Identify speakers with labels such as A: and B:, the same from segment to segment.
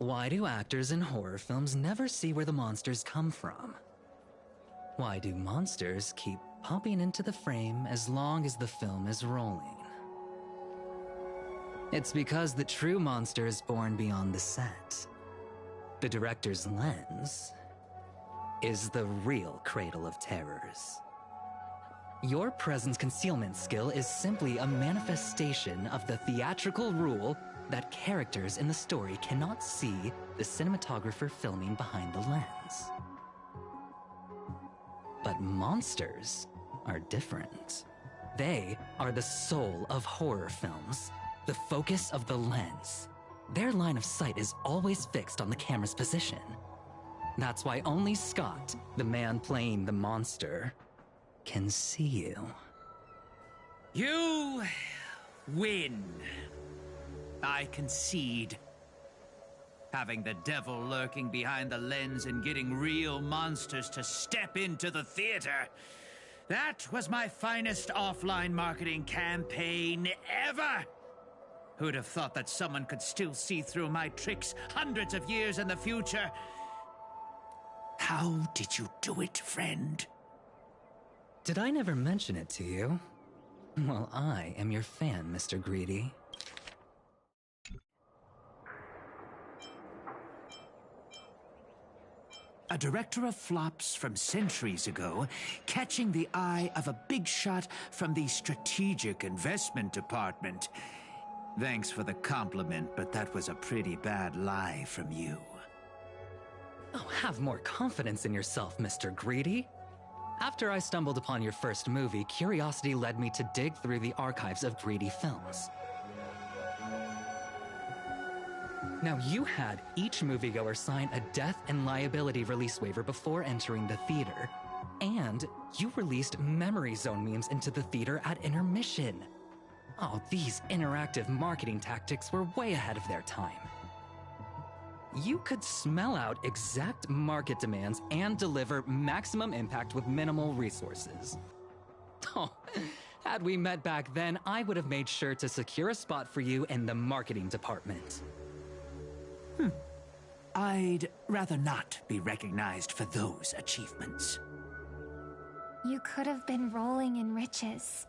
A: Why do actors in horror films never see where the monsters come from? Why do monsters keep popping into the frame as long as the film is rolling? It's because the true monster is born beyond the set. The director's lens is the real cradle of terrors. Your presence concealment skill is simply a manifestation of the theatrical rule that characters in the story cannot see the cinematographer filming behind the lens. But monsters are different. They are the soul of horror films, the focus of the lens. Their line of sight is always fixed on the camera's position. That's why only Scott, the man playing the monster, can see you.
B: You win. I concede. Having the devil lurking behind the lens and getting real monsters to step into the theater. That was my finest offline marketing campaign ever. Who'd have thought that someone could still see through my tricks hundreds of years in the future? How did you do it, friend?
A: Did I never mention it to you? Well, I am your fan, Mr. Greedy.
B: A director of flops from centuries ago, catching the eye of a big shot from the strategic investment department. Thanks for the compliment, but that was a pretty bad lie from you.
A: Oh, have more confidence in yourself, Mr. Greedy. After I stumbled upon your first movie, curiosity led me to dig through the archives of Greedy films. Now, you had each moviegoer sign a death and liability release waiver before entering the theater. And you released memory zone memes into the theater at intermission. Oh, these interactive marketing tactics were way ahead of their time. You could smell out exact market demands and deliver maximum impact with minimal resources. Oh, had we met back then, I would have made sure to secure a spot for you in the marketing department.
B: I'd rather not be recognized for those achievements.
C: You could have been rolling in riches.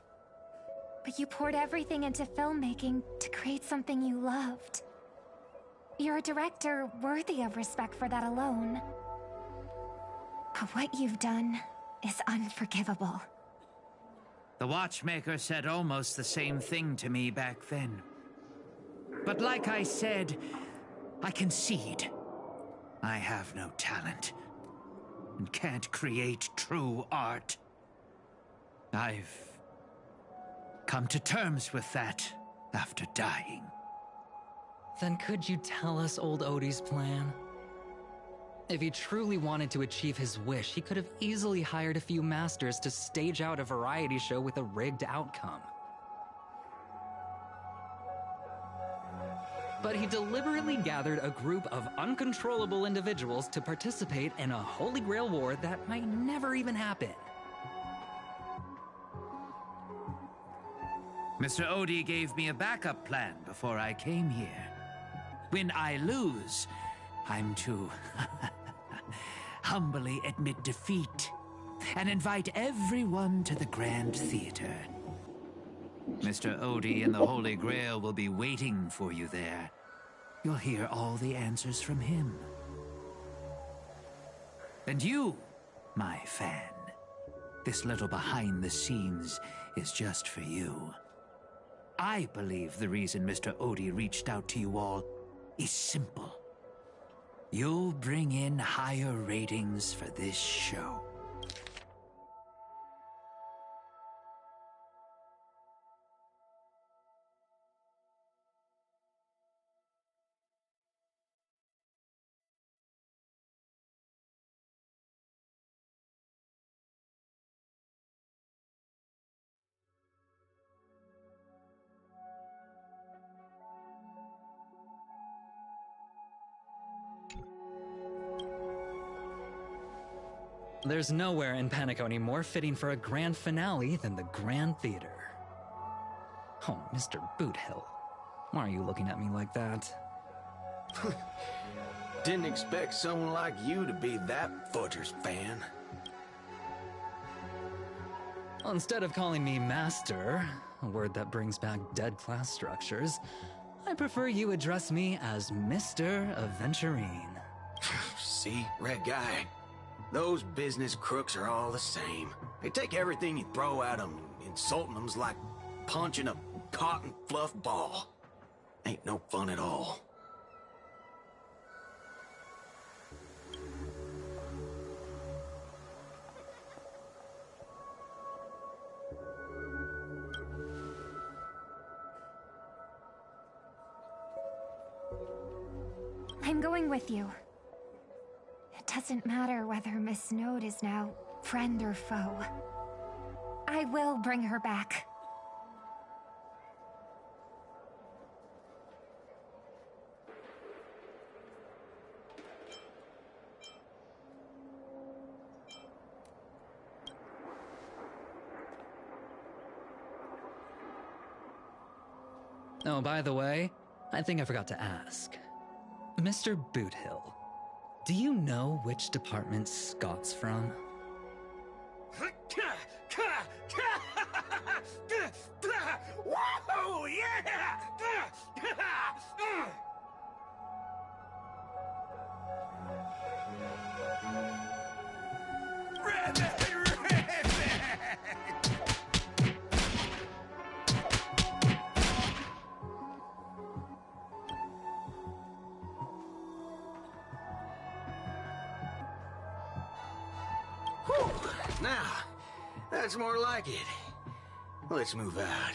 C: But you poured everything into filmmaking to create something you loved. You're a director worthy of respect for that alone. But what you've done is unforgivable.
B: The watchmaker said almost the same thing to me back then. But like I said, I concede. I have no talent and can't create true art. I've come to terms with that after dying.
A: Then could you tell us old Odie's plan? If he truly wanted to achieve his wish, he could have easily hired a few masters to stage out a variety show with a rigged outcome. But he deliberately gathered a group of uncontrollable individuals to participate in a Holy Grail war that might never even happen.
B: Mr. Odie gave me a backup plan before I came here. When I lose, I'm to humbly admit defeat and invite everyone to the Grand Theater. Mr. Odie and the Holy Grail will be waiting for you there. You'll hear all the answers from him. And you, my fan, this little behind the scenes is just for you. I believe the reason Mr. Odie reached out to you all is simple. You'll bring in higher ratings for this show.
A: There's nowhere in Panaconii more fitting for a grand finale than the Grand Theater. Oh, Mr. Boothill, why are you looking at me like that?
D: Didn't expect someone like you to be that Fudger's fan.
A: Instead of calling me Master, a word that brings back dead class structures, I prefer you address me as Mr. Aventurine.
D: See, Red Guy? Those business crooks are all the same. They take everything you throw at them, insulting them's like punching a cotton fluff ball. Ain't no fun at all.
C: I'm going with you. It doesn't matter whether Miss Snowd is now friend or foe. I will bring her back.
A: Oh, by the way, I think I forgot to ask. Mr. Boothill, do you know which department Scott's from?
D: Whoa, yeah! Whew. Now, that's more like it. Let's move out.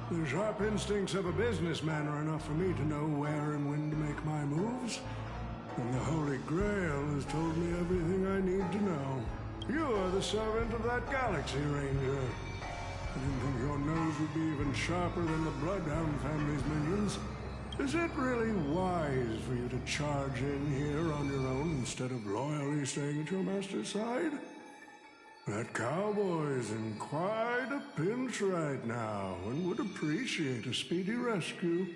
E: The sharp instincts of a businessman are enough for me to know where and when to make my moves. And the Holy Grail has told me everything I need to know. You are the servant of that Galaxy Ranger. I didn't think your nose would be even sharper than the Bloodhound family's minions. Is it really wise for you to charge in here on your own instead of loyally staying at your master's side? That cowboy's in quite a pinch right now and would appreciate a speedy rescue.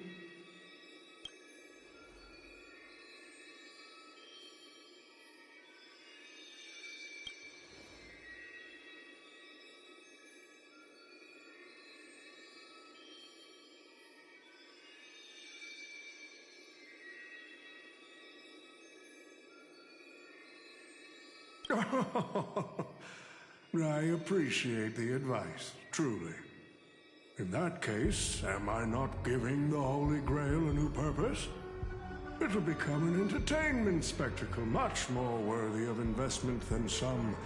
E: I appreciate the advice, truly. In that case, am I not giving the Holy Grail a new purpose? It will become an entertainment spectacle much more worthy of investment than some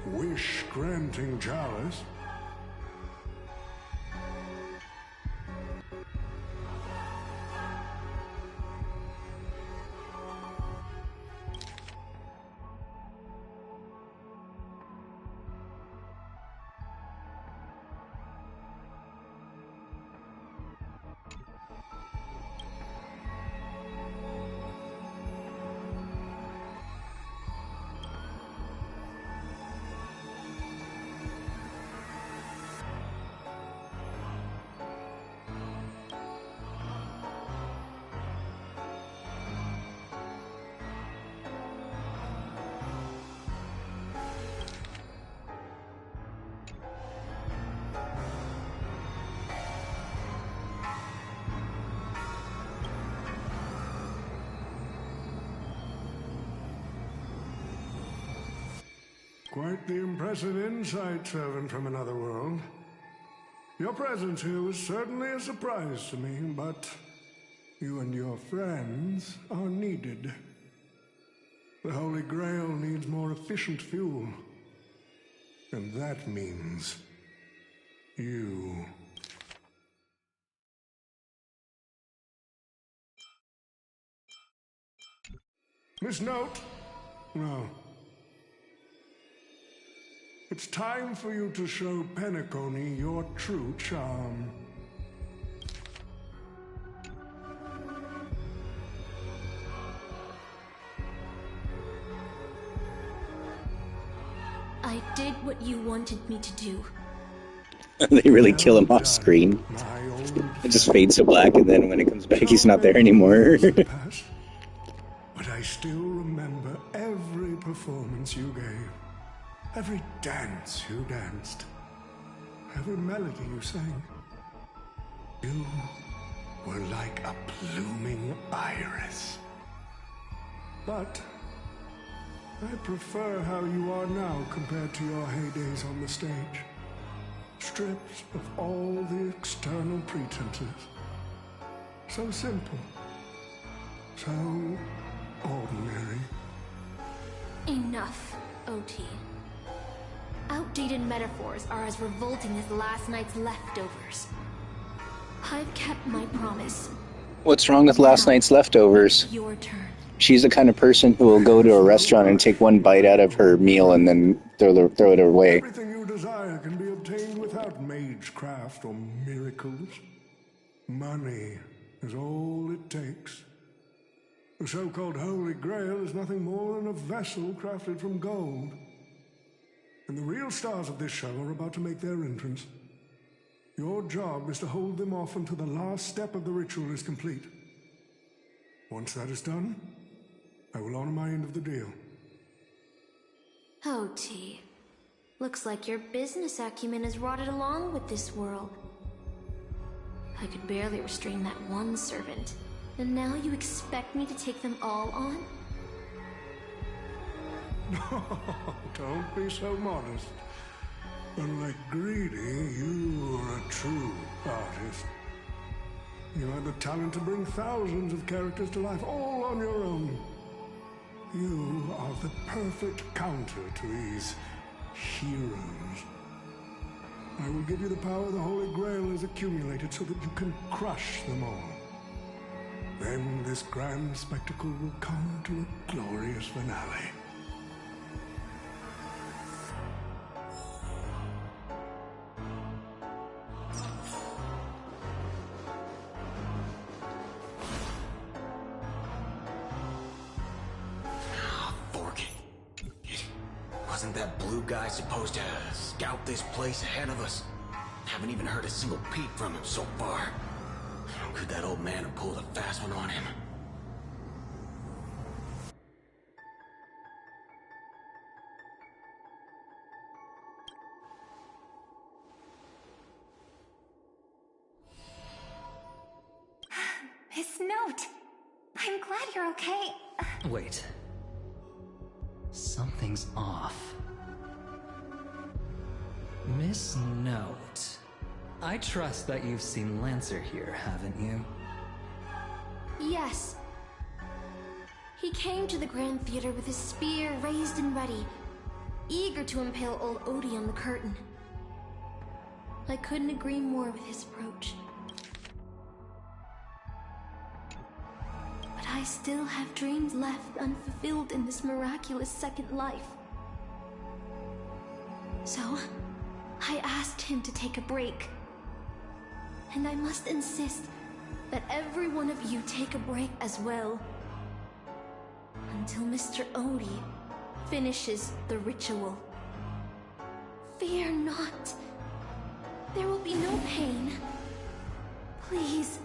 E: wish-granting chalice. Quite the impressive insight, servant from another world. Your presence here was certainly a surprise to me, but you and your friends are needed. The Holy Grail needs more efficient fuel. And that means you. Miss Note? No. It's time for you to show Penacony your true charm.
F: I did what you wanted me to do.
G: They really kill him off screen. It just fades to black, and then when it comes back, he's not there anymore.
E: But I still remember every performance you gave. Every dance you danced. Every melody you sang. You were like a blooming iris. But I prefer how you are now compared to your heydays on the stage. Stripped of all the external pretenses. So simple. So ordinary.
F: Enough, OT. Outdated metaphors are as revolting as last night's leftovers. I've kept my promise.
G: What's wrong with last night's leftovers?
F: Your turn.
G: She's the kind of person who will go to a restaurant and take one bite out of her meal and then throw it away.
E: Everything you desire can be obtained without magecraft or miracles. Money is all it takes. The so-called Holy Grail is nothing more than a vessel crafted from gold. And the real stars of this show are about to make their entrance. Your job is to hold them off until the last step of the ritual is complete. Once that is done, I will honor my end of the deal.
F: OT. Looks like your business acumen has rotted along with this world. I could barely restrain that one servant, and now you expect me to take them all on?
E: No, don't be so modest. Unlike Greedy, you are a true artist. You have the talent to bring thousands of characters to life all on your own. You are the perfect counter to these heroes. I will give you the power the Holy Grail has accumulated so that you can crush them all. Then this grand spectacle will come to a glorious finale.
D: Wasn't that blue guy supposed to scout this place ahead of us? Haven't even heard a single peep from him so far. Could that old man have pulled a fast one on him?
C: Miss Note, I'm glad you're okay.
A: Wait. Something's off. Miss Note. I trust that you've seen Lancer here, haven't you?
F: Yes. He came to the Grand Theater with his spear raised and ready, eager to impale old Odie on the curtain. I couldn't agree more with his approach. But I still have dreams left unfulfilled in this miraculous second life. So, I asked him to take a break. And I must insist that every one of you take a break as well. Until Mr. Odie finishes the ritual. Fear not. There will be no pain. Please,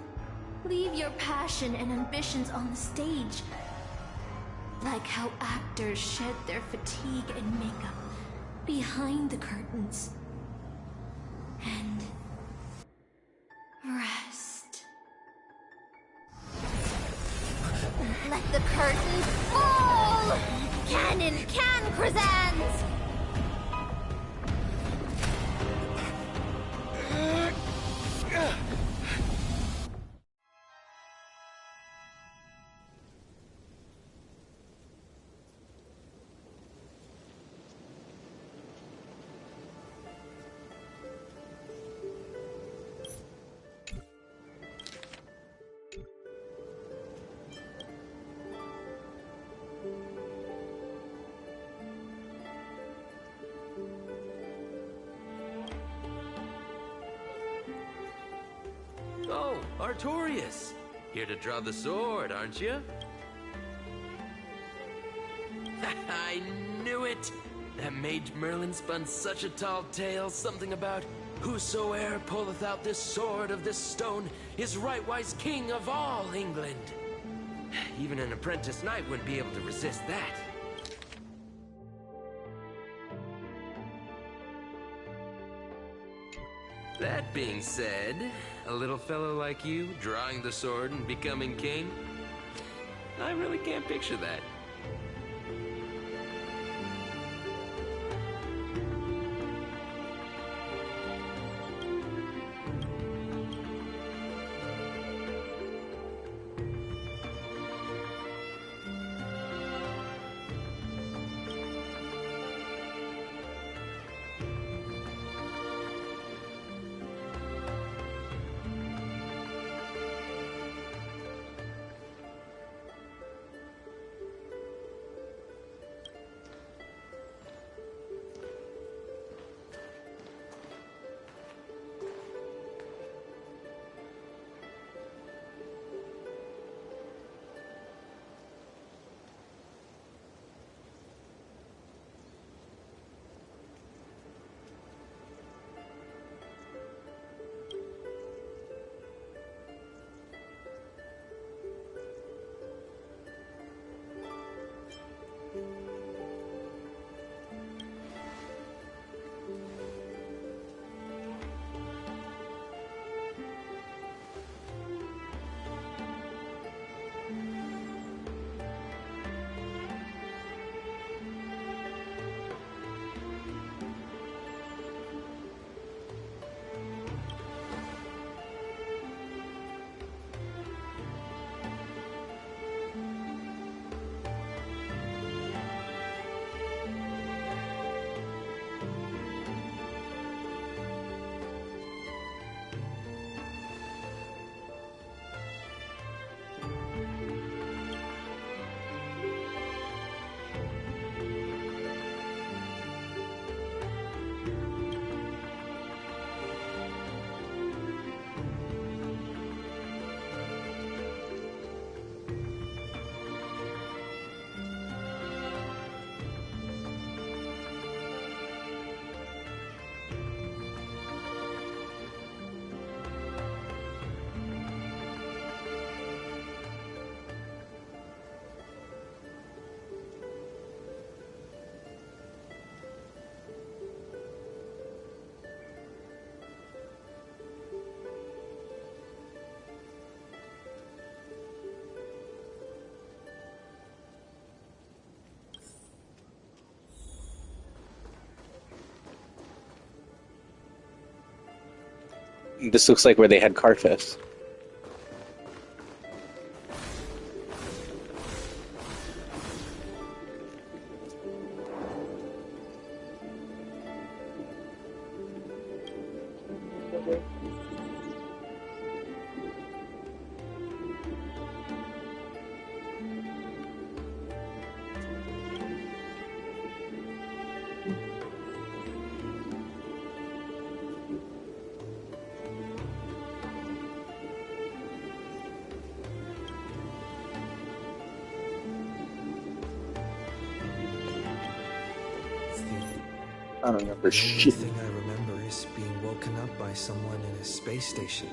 F: leave your passion and ambitions on the stage. Like how actors shed their fatigue and makeup behind the curtains. And rest. Let the curtain fall! Canon can, Krazans!
H: Artorias. Here to draw the sword, aren't you? I knew it! That mage Merlin spun such a tall tale, something about whosoe'er pulleth out this sword of this stone is rightwise king of all England. Even an apprentice knight wouldn't be able to resist that. That being said, a little fellow like you drawing the sword and becoming king, I really can't picture that.
G: This looks like where they had Carfest. I don't remember shit.
I: The only thing I remember is being woken up by someone in a space station.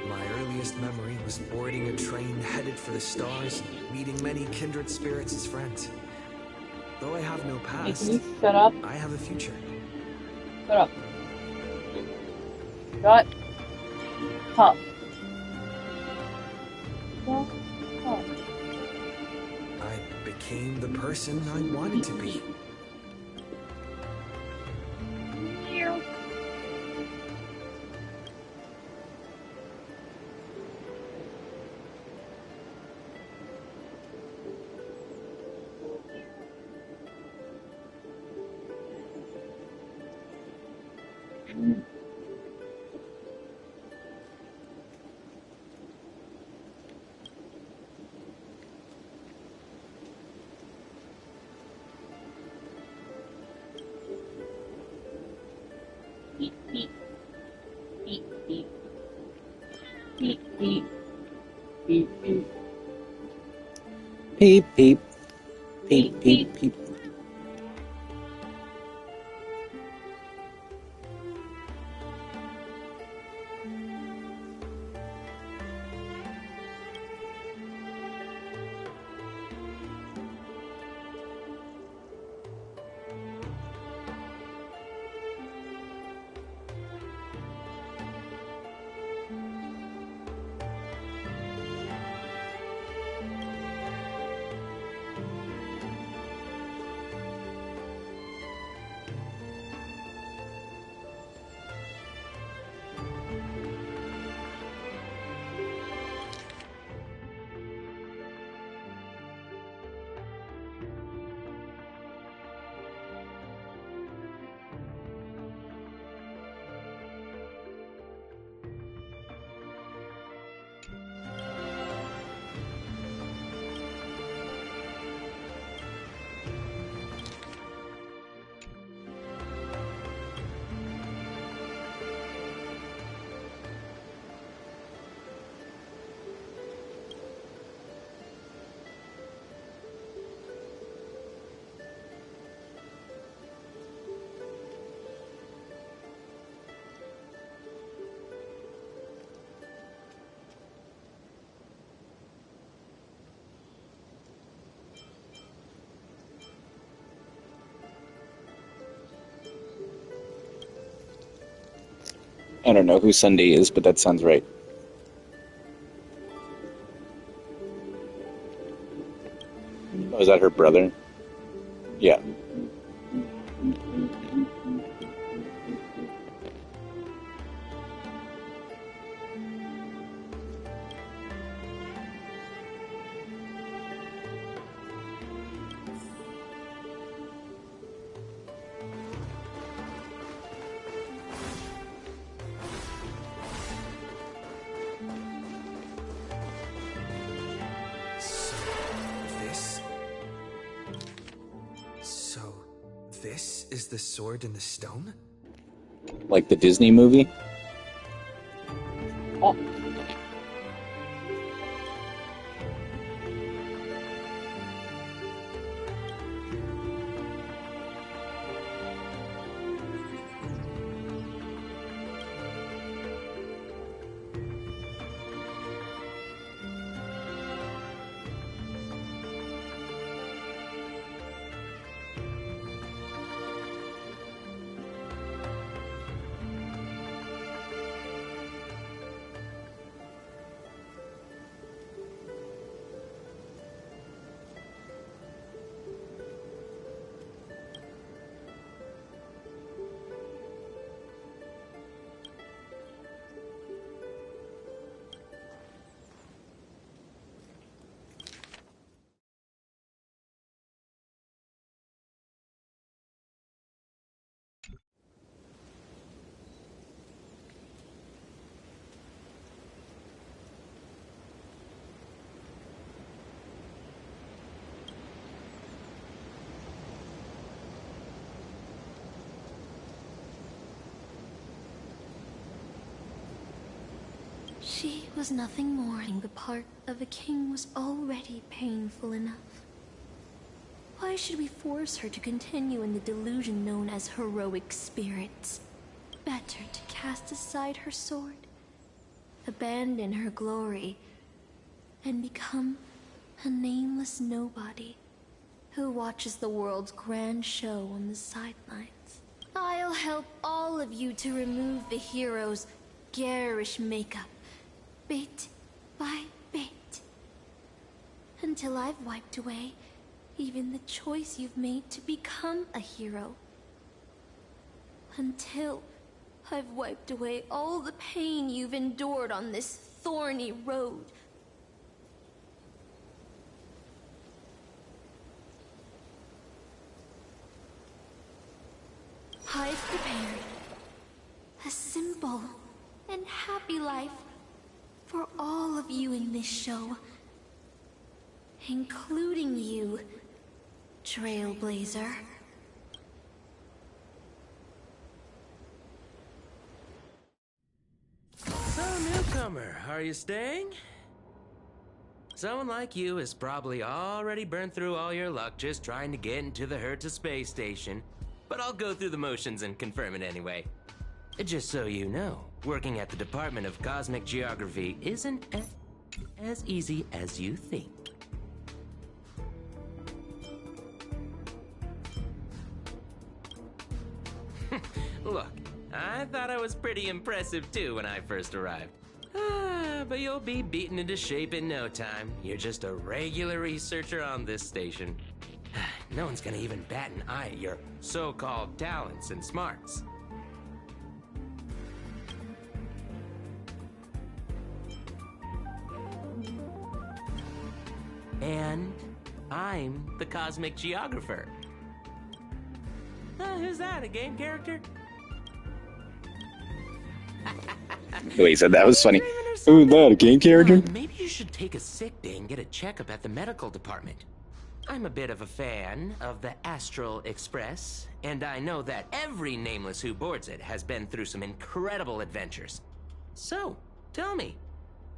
I: My earliest memory was boarding a train headed for the stars, meeting many kindred spirits as friends. Though I have no past,
J: Can you shut up?
I: I have a future.
J: Shut up. Shut up.
I: I became the person I wanted to be.
J: Beep, beep. Beep, beep. Beep, beep. Beep, beep.
G: Peep, peep. Peep, peep, peep. I don't know who Sunday is, but that sounds right. Oh, is that her brother? Yeah.
I: So, this is the sword in the stone?
G: Like the Disney movie?
J: Oh.
F: She was nothing more, and the part of a king was already painful enough. Why should we force her to continue in the delusion known as heroic spirits? Better to cast aside her sword, abandon her glory, and become a nameless nobody who watches the world's grand show on the sidelines. I'll help all of you to remove the hero's garish makeup, bit by bit, until I've wiped away even the choice you've made to become a hero. Until I've wiped away all the pain you've endured on this thorny road. I've prepared a simple and happy life for all of you in this show, including you, Trailblazer.
H: Newcomer, are you staying? Someone like you has probably already burned through all your luck just trying to get into the Herta space station. But I'll go through the motions and confirm it anyway. Just so you know, working at the Department of Cosmic Geography isn't as easy as you think. Look, I thought I was pretty impressive too when I first arrived. But you'll be beaten into shape in no time. You're just a regular researcher on this station. No one's gonna even bat an eye at your so-called talents and smarts. And I'm the Cosmic Geographer. Who's that, a game character?
G: Wait, so that was funny. Ooh, that a game character?
H: Maybe you should take a sick day and get a checkup at the medical department. I'm a bit of a fan of the Astral Express, and I know that every nameless who boards it has been through some incredible adventures. So, tell me,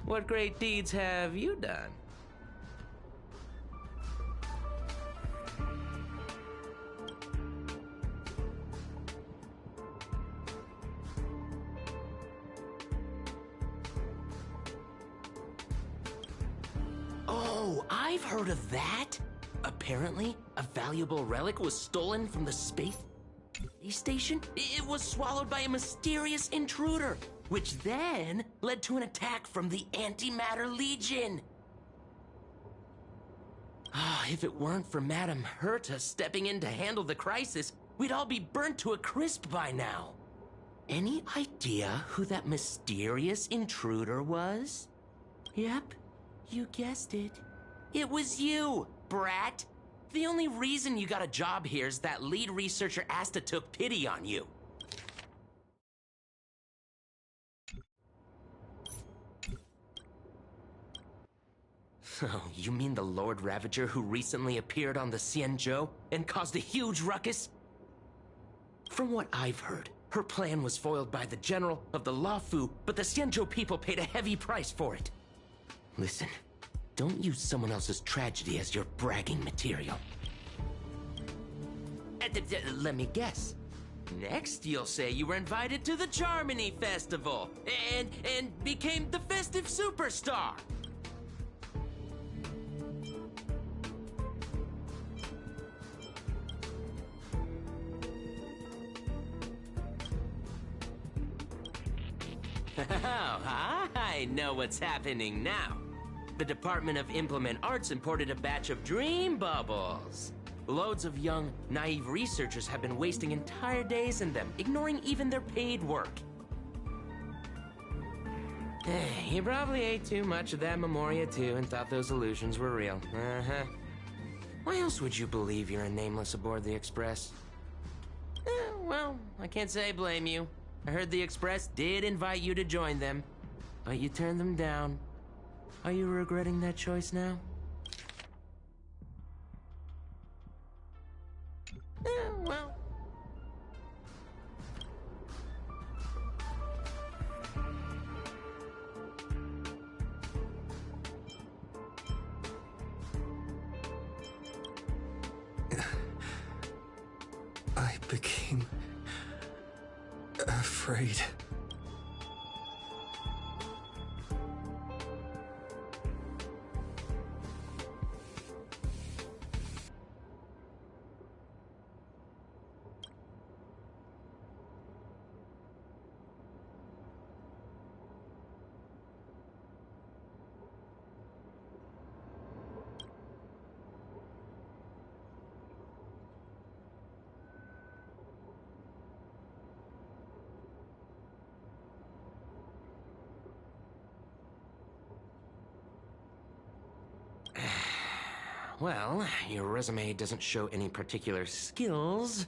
H: what great deeds have you done? Oh, I've heard of that. Apparently, a valuable relic was stolen from the space station. It was swallowed by a mysterious intruder, which then led to an attack from the Antimatter Legion. If it weren't for Madame Herta stepping in to handle the crisis, we'd all be burnt to a crisp by now. Any idea who that mysterious intruder was? Yep, you guessed it. It was you, brat. The only reason you got a job here is that lead researcher Asta took pity on you. Oh, you mean the Lord Ravager who recently appeared on the Xianzhou and caused a huge ruckus? From what I've heard, her plan was foiled by the general of the Luofu, but the Xianzhou people paid a heavy price for it. Listen, don't use someone else's tragedy as your bragging material. Let me guess. Next, you'll say you were invited to the Charmony Festival and became the festive superstar. Oh, I know what's happening now. The Department of Implement Arts imported a batch of dream bubbles. Loads of young, naive researchers have been wasting entire days in them, ignoring even their paid work. You probably ate too much of that Memoria too and thought those illusions were real. Uh-huh. Why else would you believe you're a nameless aboard the Express? Well, I can't say I blame you. I heard the Express did invite you to join them, but you turned them down. Are you regretting that choice now? Well...
I: I became afraid.
H: Well, your resume doesn't show any particular skills,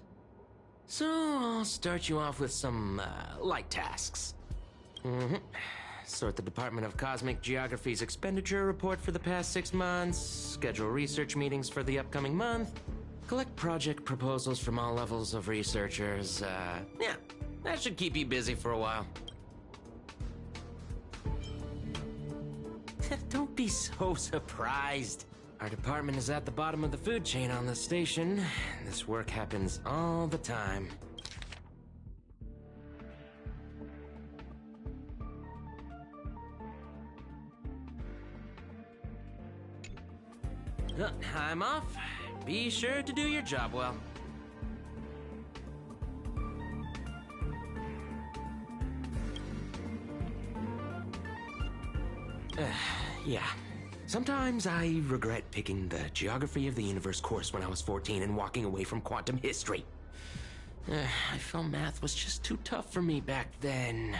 H: so I'll start you off with some, light tasks. Sort the Department of Cosmic Geography's expenditure report for the past 6 months, schedule research meetings for the upcoming month, collect project proposals from all levels of researchers, yeah, that should keep you busy for a while. Don't be so surprised. Our department is at the bottom of the food chain on the station. This work happens all the time. I'm off. Be sure to do your job well. Yeah. Sometimes I regret picking the Geography of the Universe course when I was 14 and walking away from quantum history. I felt math was just too tough for me back then.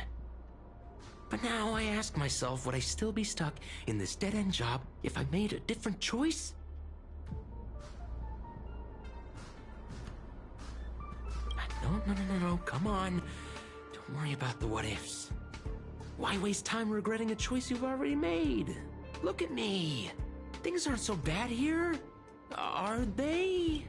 H: But now I ask myself, would I still be stuck in this dead-end job if I made a different choice? No, come on. Don't worry about the what-ifs. Why waste time regretting a choice you've already made? Look at me. Things aren't so bad here, are they?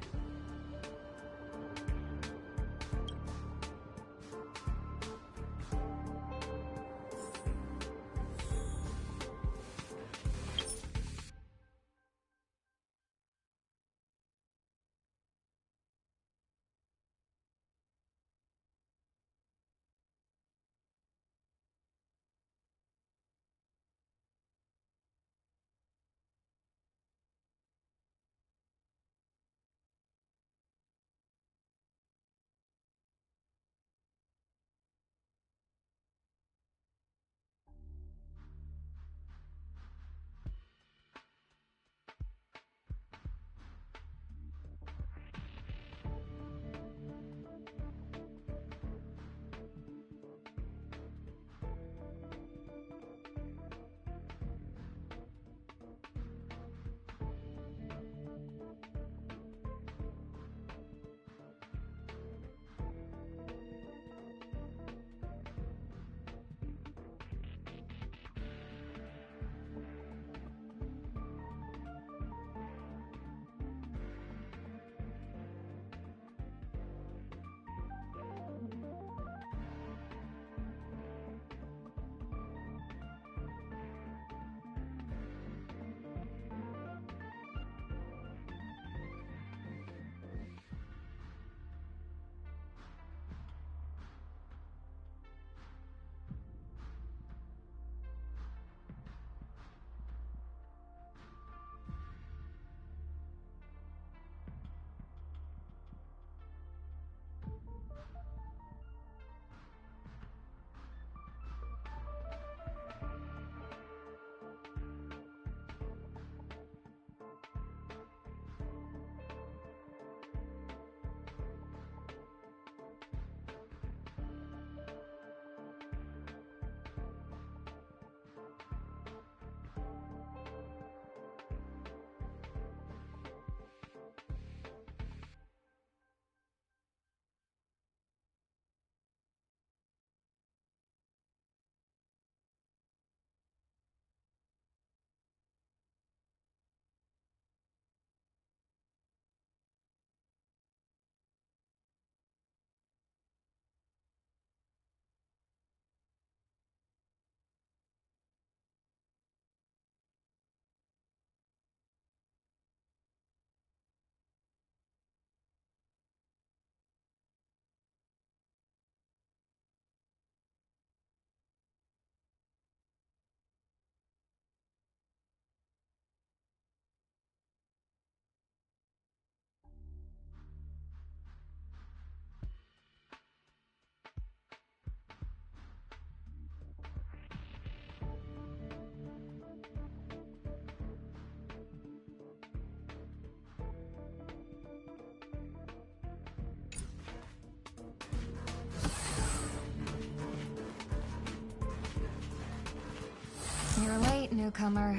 C: You're late, newcomer.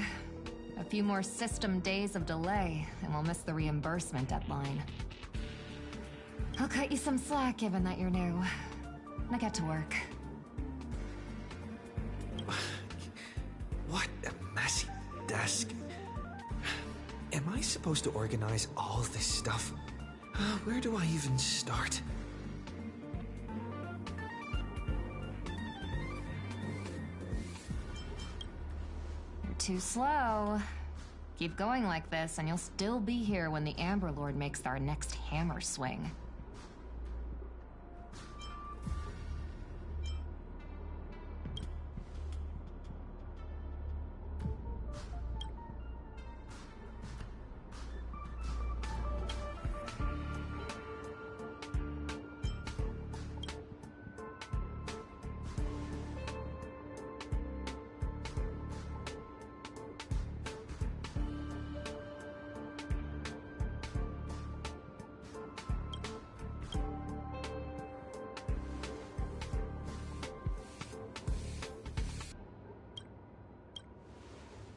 C: A few more system days of delay, and we'll miss the reimbursement deadline. I'll cut you some slack, given that you're new. Now get to work.
I: What a messy desk. Am I supposed to organize all this stuff? Where do I even start?
K: too slow. Keep going like this, and you'll still be here when the Amber Lord makes our next hammer swing.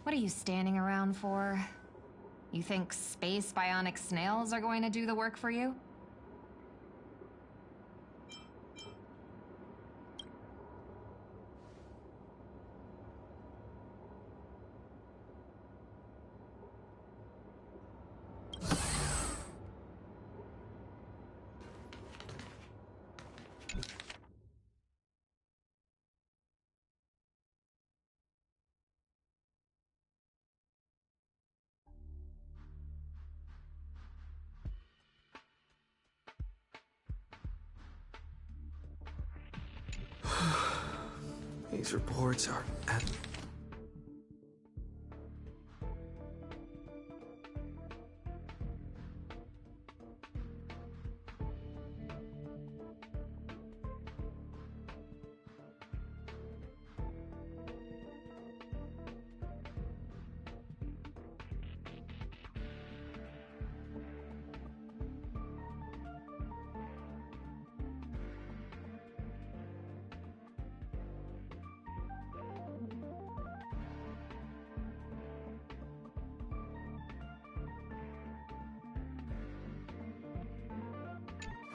K: What are you standing around for? You think space bionic snails are going to do the work for you?
I: These reports are at...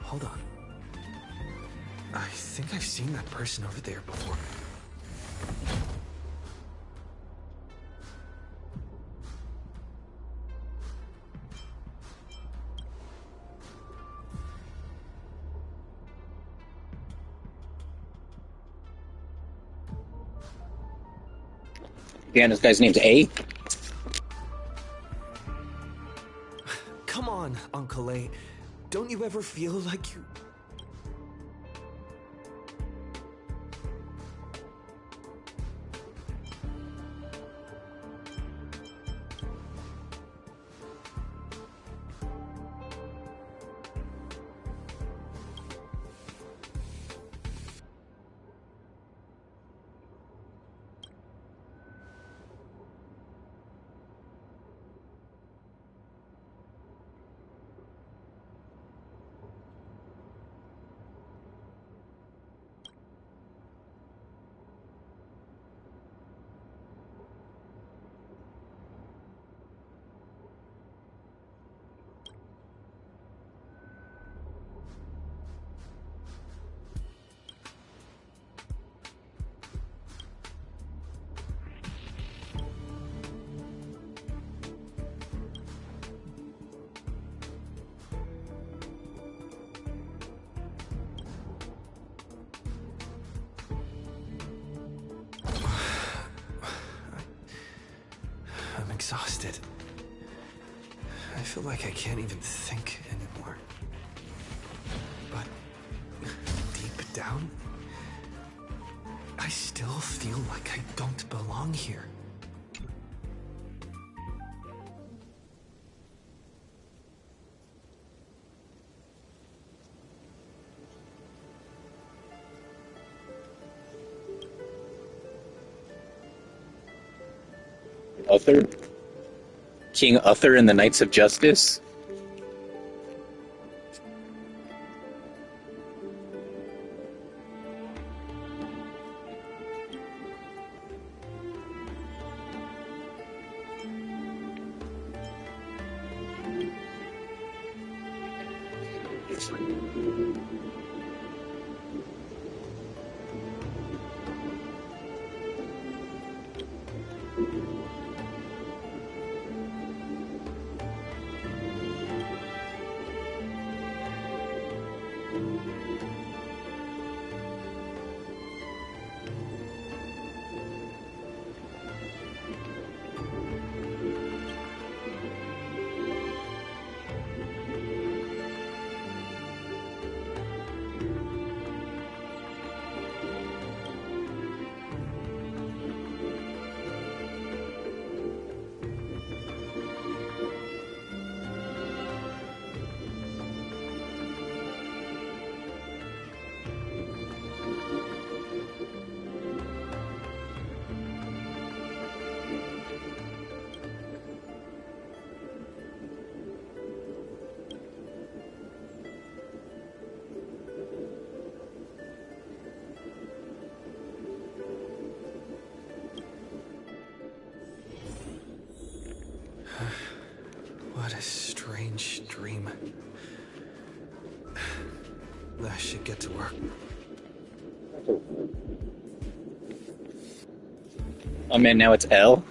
I: Hold on. I think I've seen that person over there before.
G: Yeah, and this guy's name's A?
I: Come on, Uncle A. Don't you ever feel like you... I'm exhausted. I feel like I can't even think anymore. But deep down, I still feel like I don't belong here.
G: Uther? King Uther and the Knights of Justice?
I: What a strange dream. I should get to work.
G: Oh man, now it's L?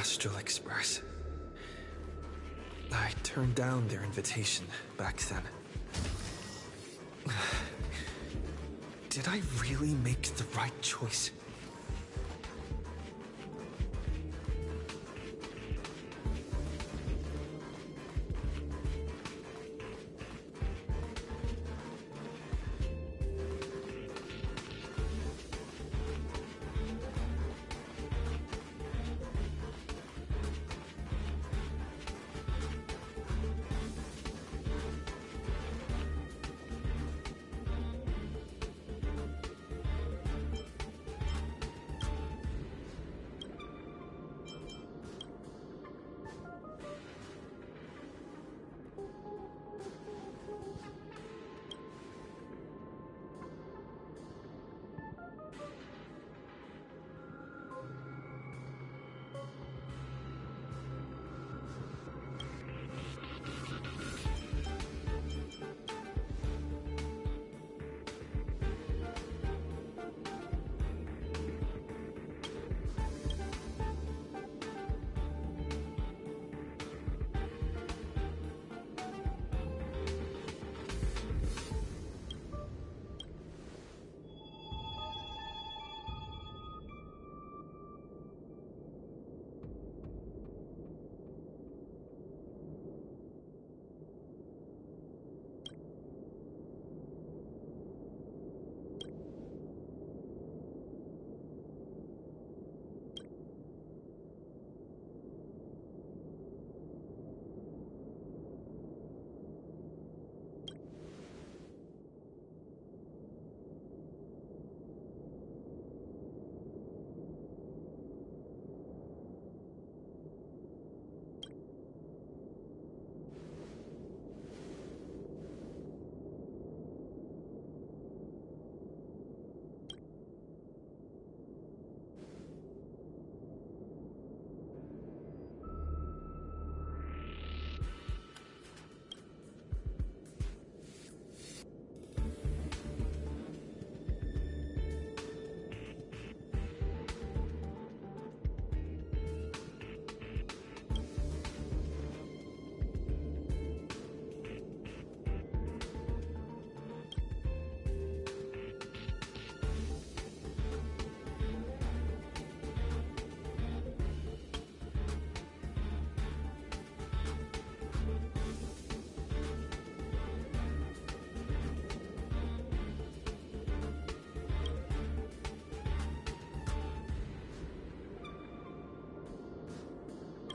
I: Astral Express. I turned down their invitation back then. Did I really make the right choice?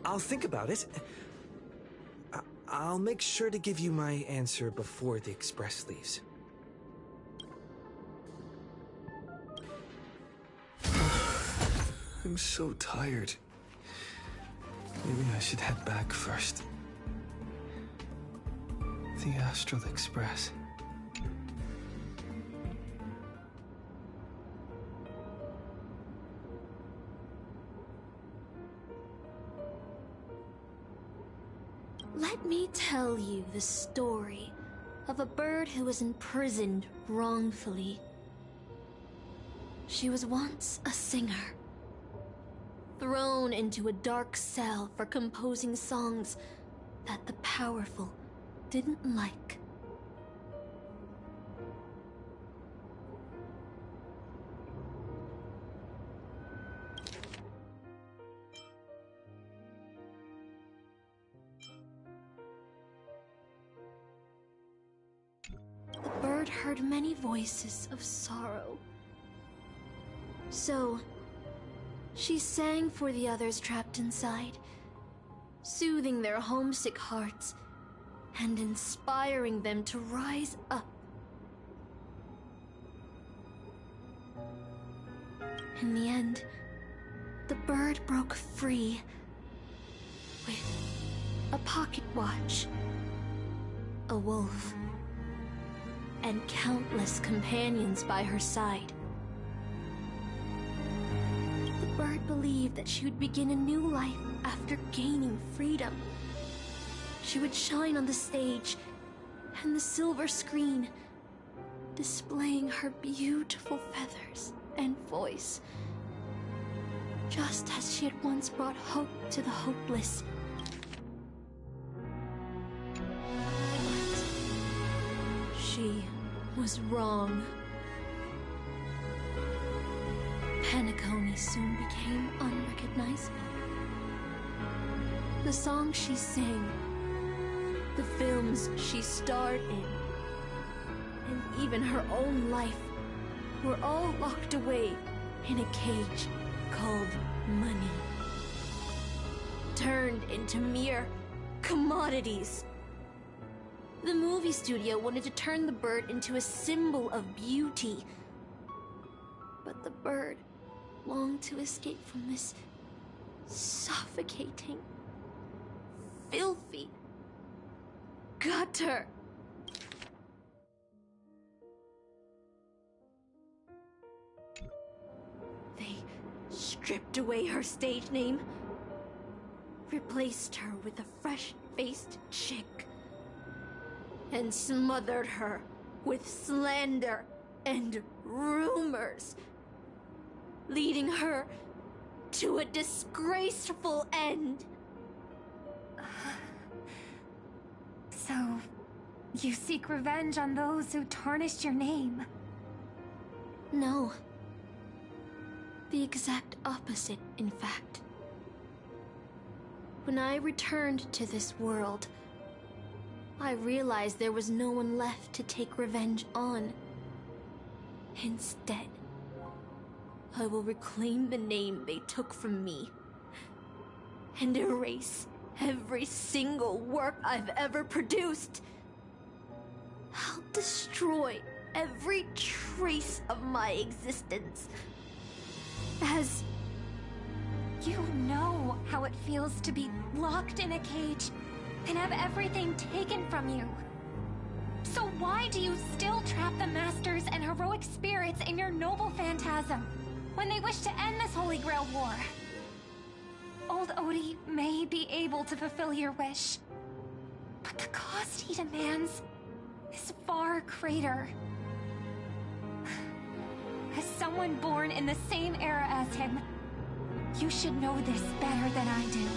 I: I'll think about it. I'll make sure to give you my answer before the express leaves. I'm so tired. Maybe I should head back first. The Astral Express.
F: Let me tell you the story of a bird who was imprisoned wrongfully. She was once a singer, thrown into a dark cell for composing songs that the powerful didn't like. The bird heard many voices of sorrow. So, she sang for the others trapped inside, soothing their homesick hearts and inspiring them to rise up. In the end, the bird broke free with a pocket watch, a wolf, and countless companions by her side. The bird believed that she would begin a new life after gaining freedom. She would shine on the stage and the silver screen, displaying her beautiful feathers and voice, just as she had once brought hope to the hopeless. But she was wrong. Penacony soon became unrecognizable. The songs she sang, the films she starred in, and even her own life were all locked away in a cage called money, turned into mere commodities. The movie studio wanted to turn the bird into a symbol of beauty, but the bird longed to escape from this suffocating, filthy gutter. They stripped away her stage name, replaced her with a fresh-faced chick, and smothered her with slander and rumors, leading her to a disgraceful end.
C: So, you seek revenge on those who tarnished your name?
F: No. The exact opposite, in fact. When I returned to this world, I realized there was no one left to take revenge on. Instead, I will reclaim the name they took from me and erase every single work I've ever produced. I'll destroy every trace of my existence. As
C: you know how it feels to be locked in a cage and have everything taken from you. So why do you still trap the Masters and heroic spirits in your noble phantasm when they wish to end this Holy Grail war? Old Odie may be able to fulfill your wish, but the cost he demands is far greater. As someone born in the same era as him, you should know this better than I do.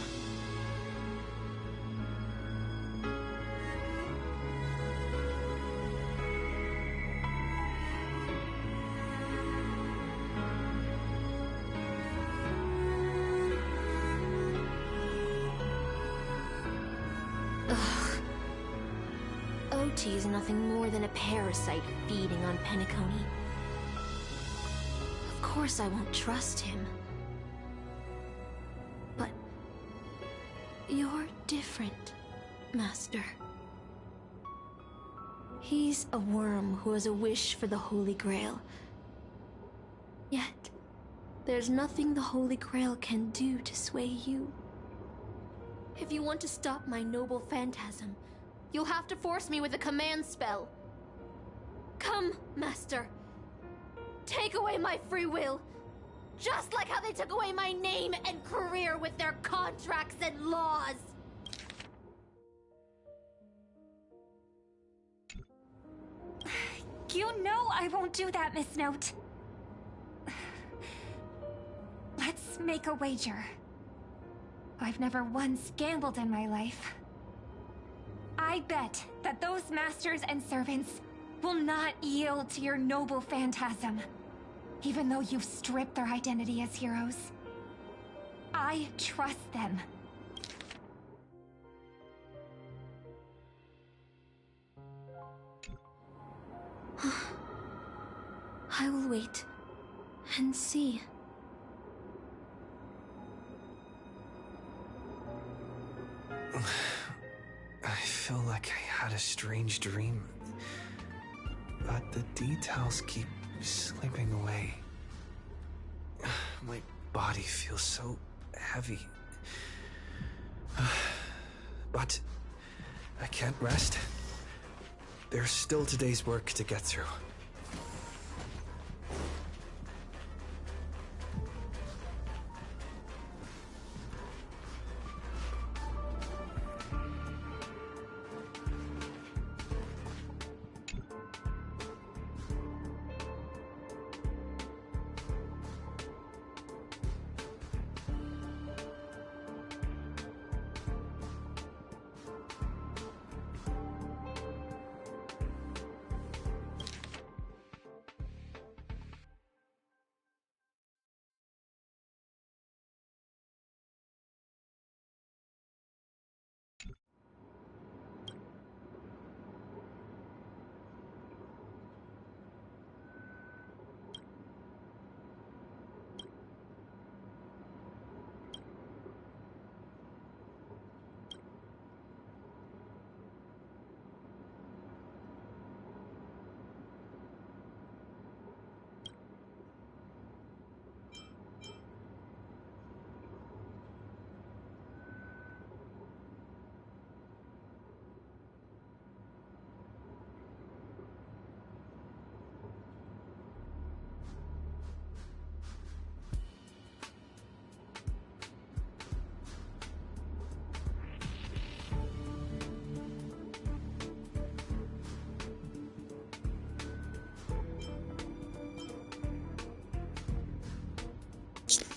F: OT is nothing more than a parasite feeding on Penacony. Of course I won't trust him. But different, Master. He's a worm who has a wish for the Holy Grail. Yet, there's nothing the Holy Grail can do to sway you. If you want to stop my noble phantasm, you'll have to force me with a command spell. Come, Master. Take away my free will. Just like how they took away my name and career with their contracts and laws.
C: You know I won't do that, Miss Note. Let's make a wager. I've never once gambled in my life. I bet that those masters and servants will not yield to your noble phantasm, even though you've stripped their identity as heroes. I trust them.
F: I will wait and see.
I: I feel like I had a strange dream, but the details keep slipping away. My body feels so heavy. But I can't rest. There's still today's work to get through.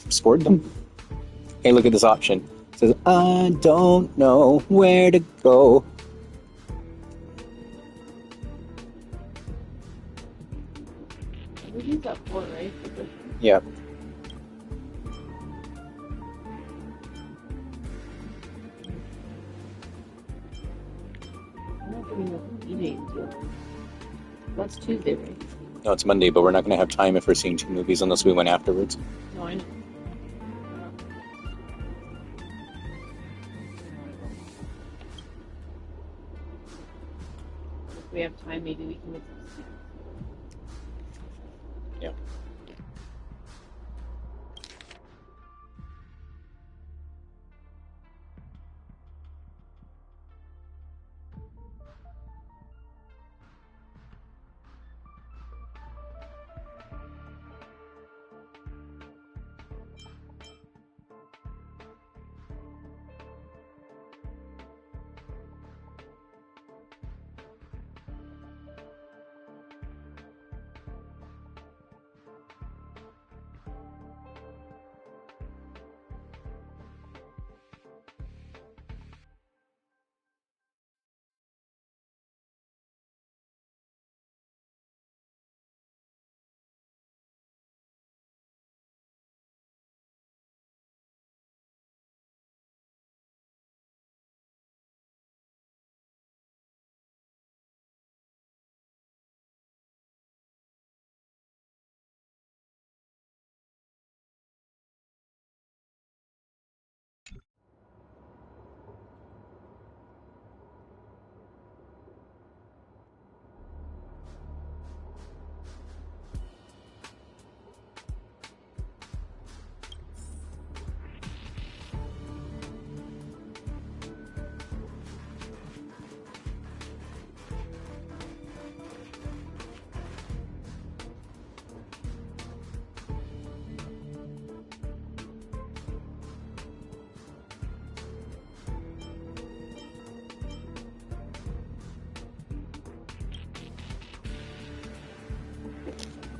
G: Scored them. Hey, look at this option. It says, I don't know where to go.
J: We use that for, right?
G: Yeah.
J: I'm not doing the DJs yet. That's Tuesday, right?
G: No, it's Monday, but we're not going to have time if we're seeing 2 movies unless we went afterwards.
J: No, I know. If we have time, maybe we can make some snacks.
G: Yeah.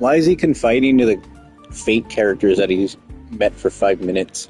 G: Why is he confiding to the Fate characters that he's met for 5 minutes?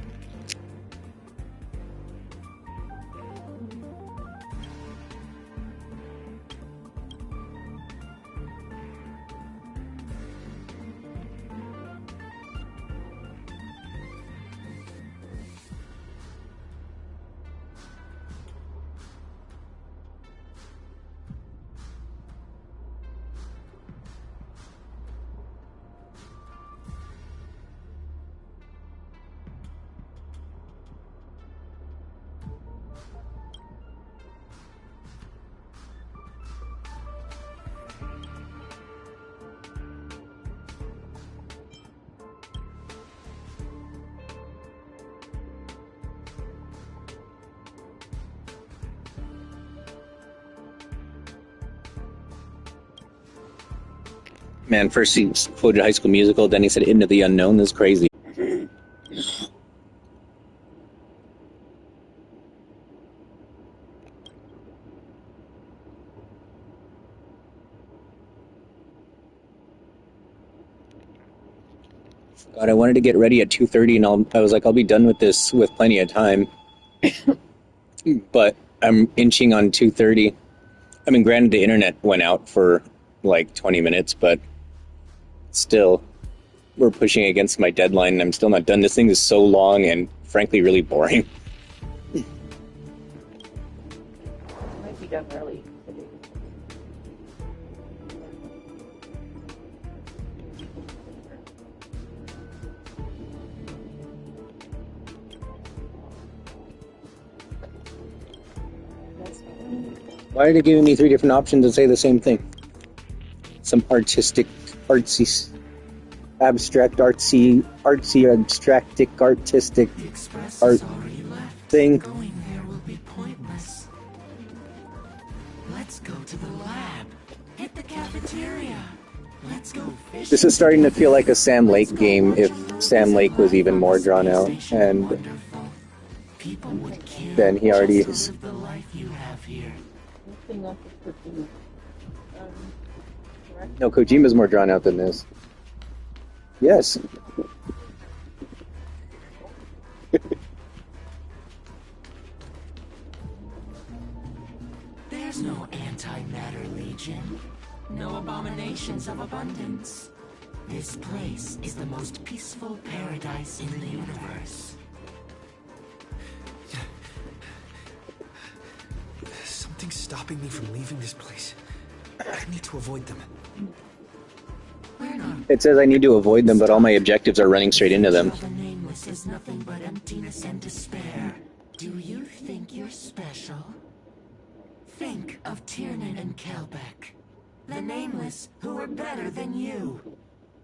G: Man, first he quoted High School Musical, then he said Into the Unknown. This is crazy. God, I wanted to get ready at 2:30, and I was like, I'll be done with this with plenty of time. But I'm inching on 2:30. I mean, granted, the internet went out for like 20 minutes, but still, we're pushing against my deadline, and I'm still not done. This thing is so long and, frankly, really boring.
J: Might be done early.
G: Why are they giving me 3 different options to say the same thing? Some artistic, artsy, abstract, artsy, abstractic, artistic art thing.
H: Going there will be pointless. Let's go to the lab. Hit the cafeteria. Let's go fishing.
G: This is starting to feel like a Sam Lake game if Sam Lake was even more drawn out, and then he already is.
H: The life you have here.
G: No, Kojima's more drawn out than this. Yes.
H: There's no antimatter legion. No abominations of abundance. This place is the most peaceful paradise in the universe.
I: Something's stopping me from leaving this place. I need to avoid them.
G: It says I need to avoid them, but all my objectives are running straight into them.
H: The nameless is nothing but emptiness and despair. Do you think you're special? Think of Tiernan and Kelbeck. The nameless who were better than you.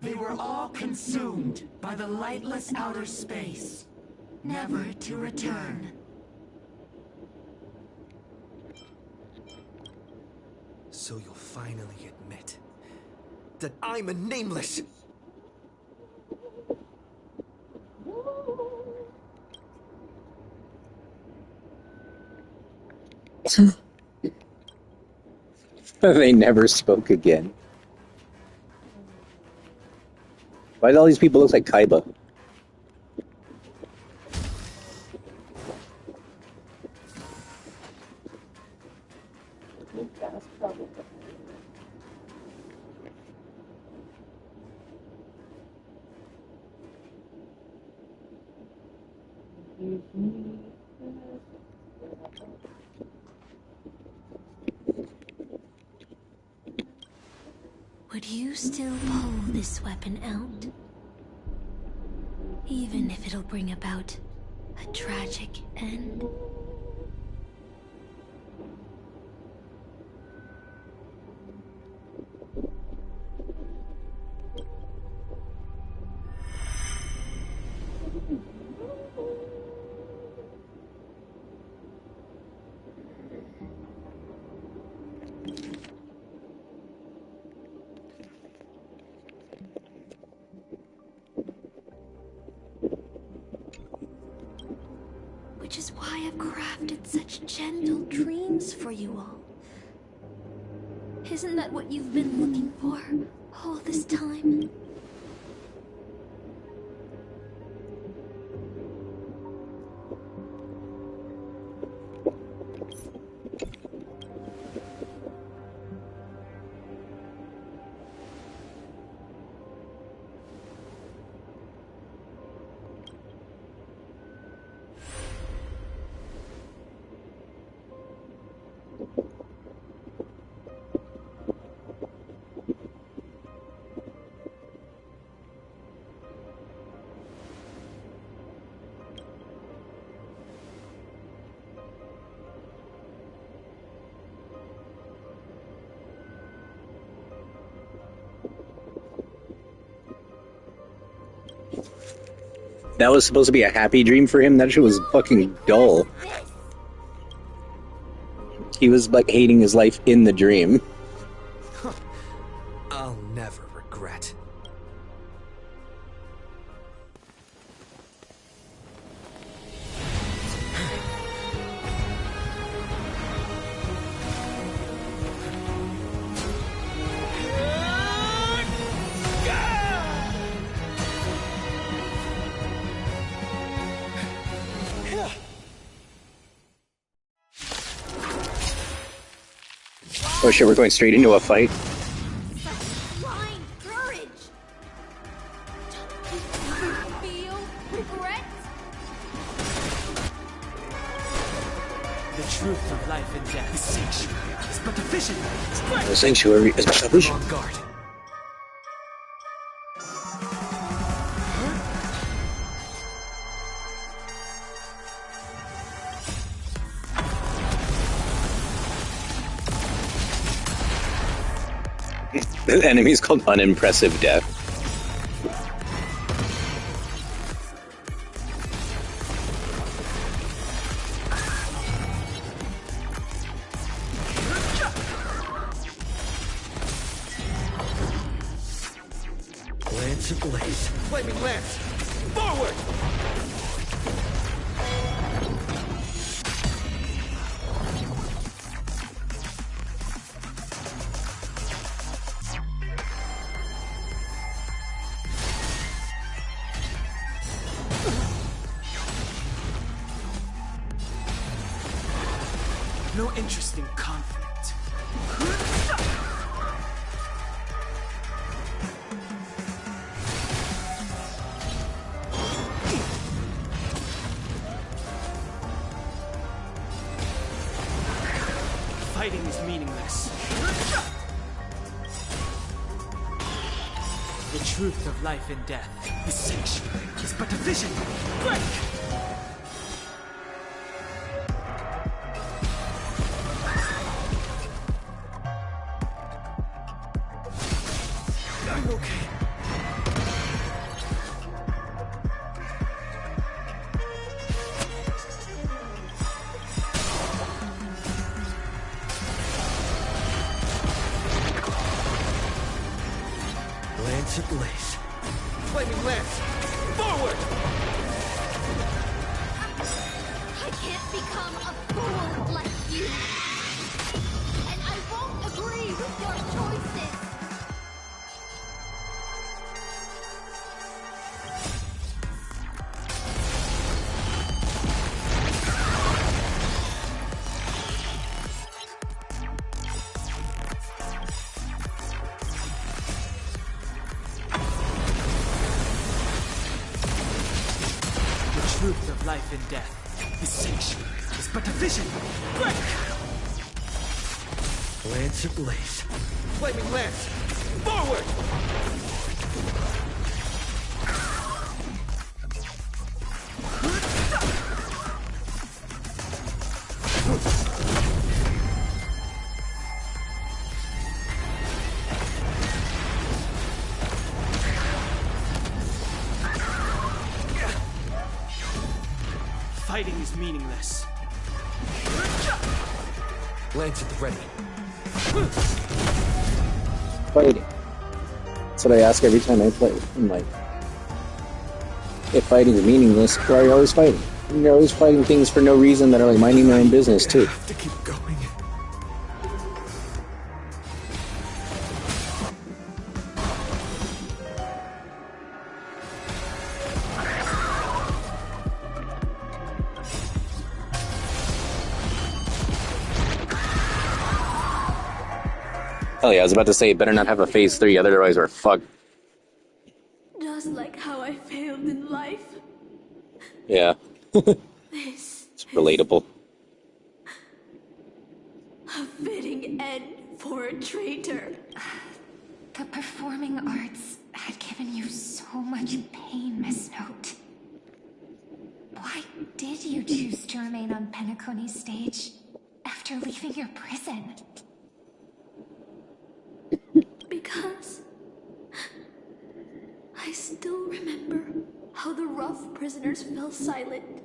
H: They were all consumed by the lightless outer space, never to return.
I: So you'll finally admit that I'm a nameless!
G: They never spoke again. Why do all these people look like Kaiba?
F: Would you still pull this weapon out? Even if it'll bring about a tragic end? Which is why I've crafted such gentle dreams for you all. Isn't that what you've been looking for all this time?
G: That was supposed to be a happy dream for him. That shit was fucking dull. He was like hating his life in the dream.
I: I'll never regret.
G: Oh shit, we're going straight into a fight.
F: Such blind courage! Don't you ever feel regret?
L: The truth of life and death. The sanctuary is but a vision.
G: The sanctuary is but a vision.
I: On guard.
G: The enemy is called Unimpressive Death.
L: Lance ablaze. Flaming lance. Forward! No interest in conflict. Fighting is meaningless. The truth of life and death. The sanctuary is but a vision. Break! I'm okay. Lance ablaze. Flaming lance. Forward!
F: I can't become a fool like you. And I won't agree with your choices.
L: The truth of life and death. The sanctuary is but a vision. Break! Lance ablaze. Flaming lance. Forward! Fighting is meaningless.
I: Lance at the ready.
G: Fighting. That's what I ask every time I play. I'm like, if fighting is meaningless, why are you always fighting? And you're always fighting things for no reason that are like minding their own business too.
I: I have to keep going.
G: Hell yeah, I was about to say, it better not have a phase 3, otherwise we're fucked.
F: Just like how I failed in life.
G: Yeah.
F: This
G: It's relatable.
F: a fitting end for a traitor.
C: The performing arts had given you so much pain, Miss Note. Why did you choose to remain on Penacony's stage after leaving your prison?
F: Because I still remember how the rough prisoners fell silent,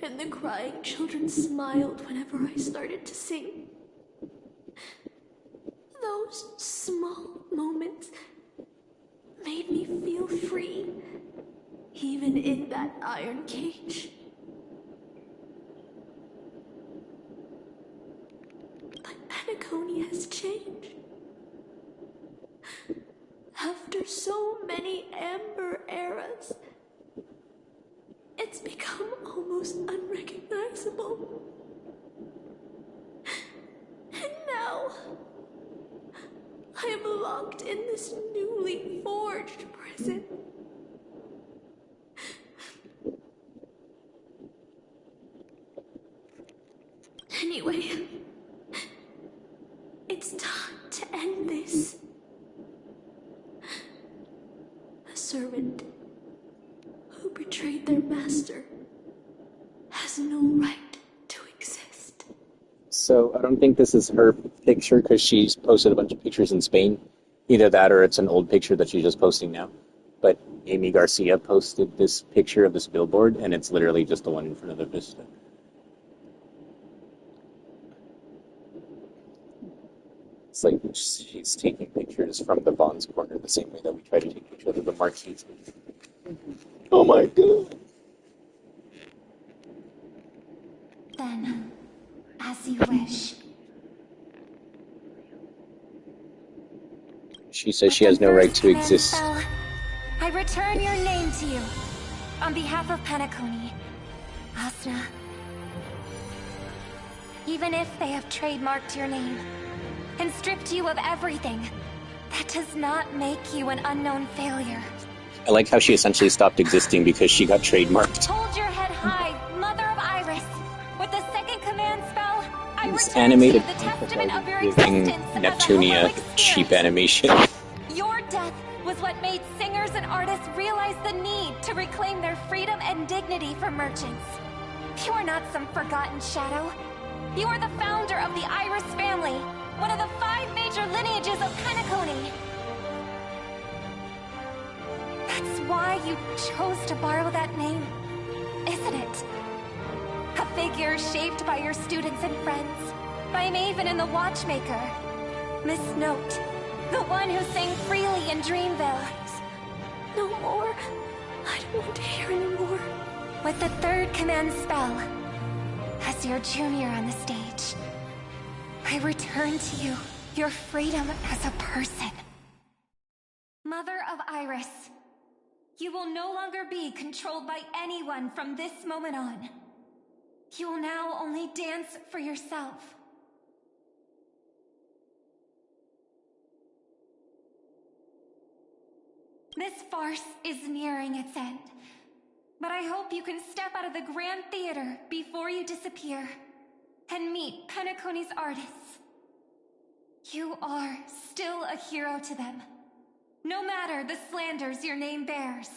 F: and the crying children smiled whenever I started to sing. Those small moments made me feel free, even in that iron cage. But Penacony has changed. After so many Amber eras, it's become almost unrecognizable. And now, I am locked in this newly forged prison. Anyway, it's time to end this. A servant who betrayed their master has no right to exist.
G: So I don't think this is her picture because she's posted a bunch of pictures in Spain. Either that or it's an old picture that she's just posting now. But Amy Garcia posted this picture of this billboard, and it's literally just the one in front of the Vista. It's like she's taking pictures from the Vaughn's corner the same way that we try to take pictures of the marquees. Oh my god.
C: Then, as you wish.
G: She says she has no right to exist.
C: Spell, I return your name to you. On behalf of Penacony, Asna. Even if they have trademarked your name and stripped you of everything, that does not make you an unknown failure.
G: I like how she essentially stopped existing because she got trademarked.
C: Hold your head high, Mother of Iris. With the second command spell, I
G: This
C: return
G: animated
C: to you the testament of your
G: giving
C: existence as a
G: Neptunia
C: heroic
G: cheap
C: spirit.
G: animation.
C: Your death was what made singers and artists realize the need to reclaim their freedom and dignity for merchants. You are not some forgotten shadow. You are the founder of the Iris family, one of the 5 major lineages of Penacony. That's why you chose to borrow that name, isn't it? A figure shaped by your students and friends, by Maven and the Watchmaker, Miss Note, the one who sang freely in Dreamville.
F: No more. I don't want to hear anymore.
C: With the third command spell, as your junior on the stage, I return to you your freedom as a person. Mother of Iris, you will no longer be controlled by anyone from this moment on. You will now only dance for yourself. This farce is nearing its end, but I hope you can step out of the Grand Theater before you disappear and meet Penacony's artists. You are still a hero to them, no matter the slanders your name bears.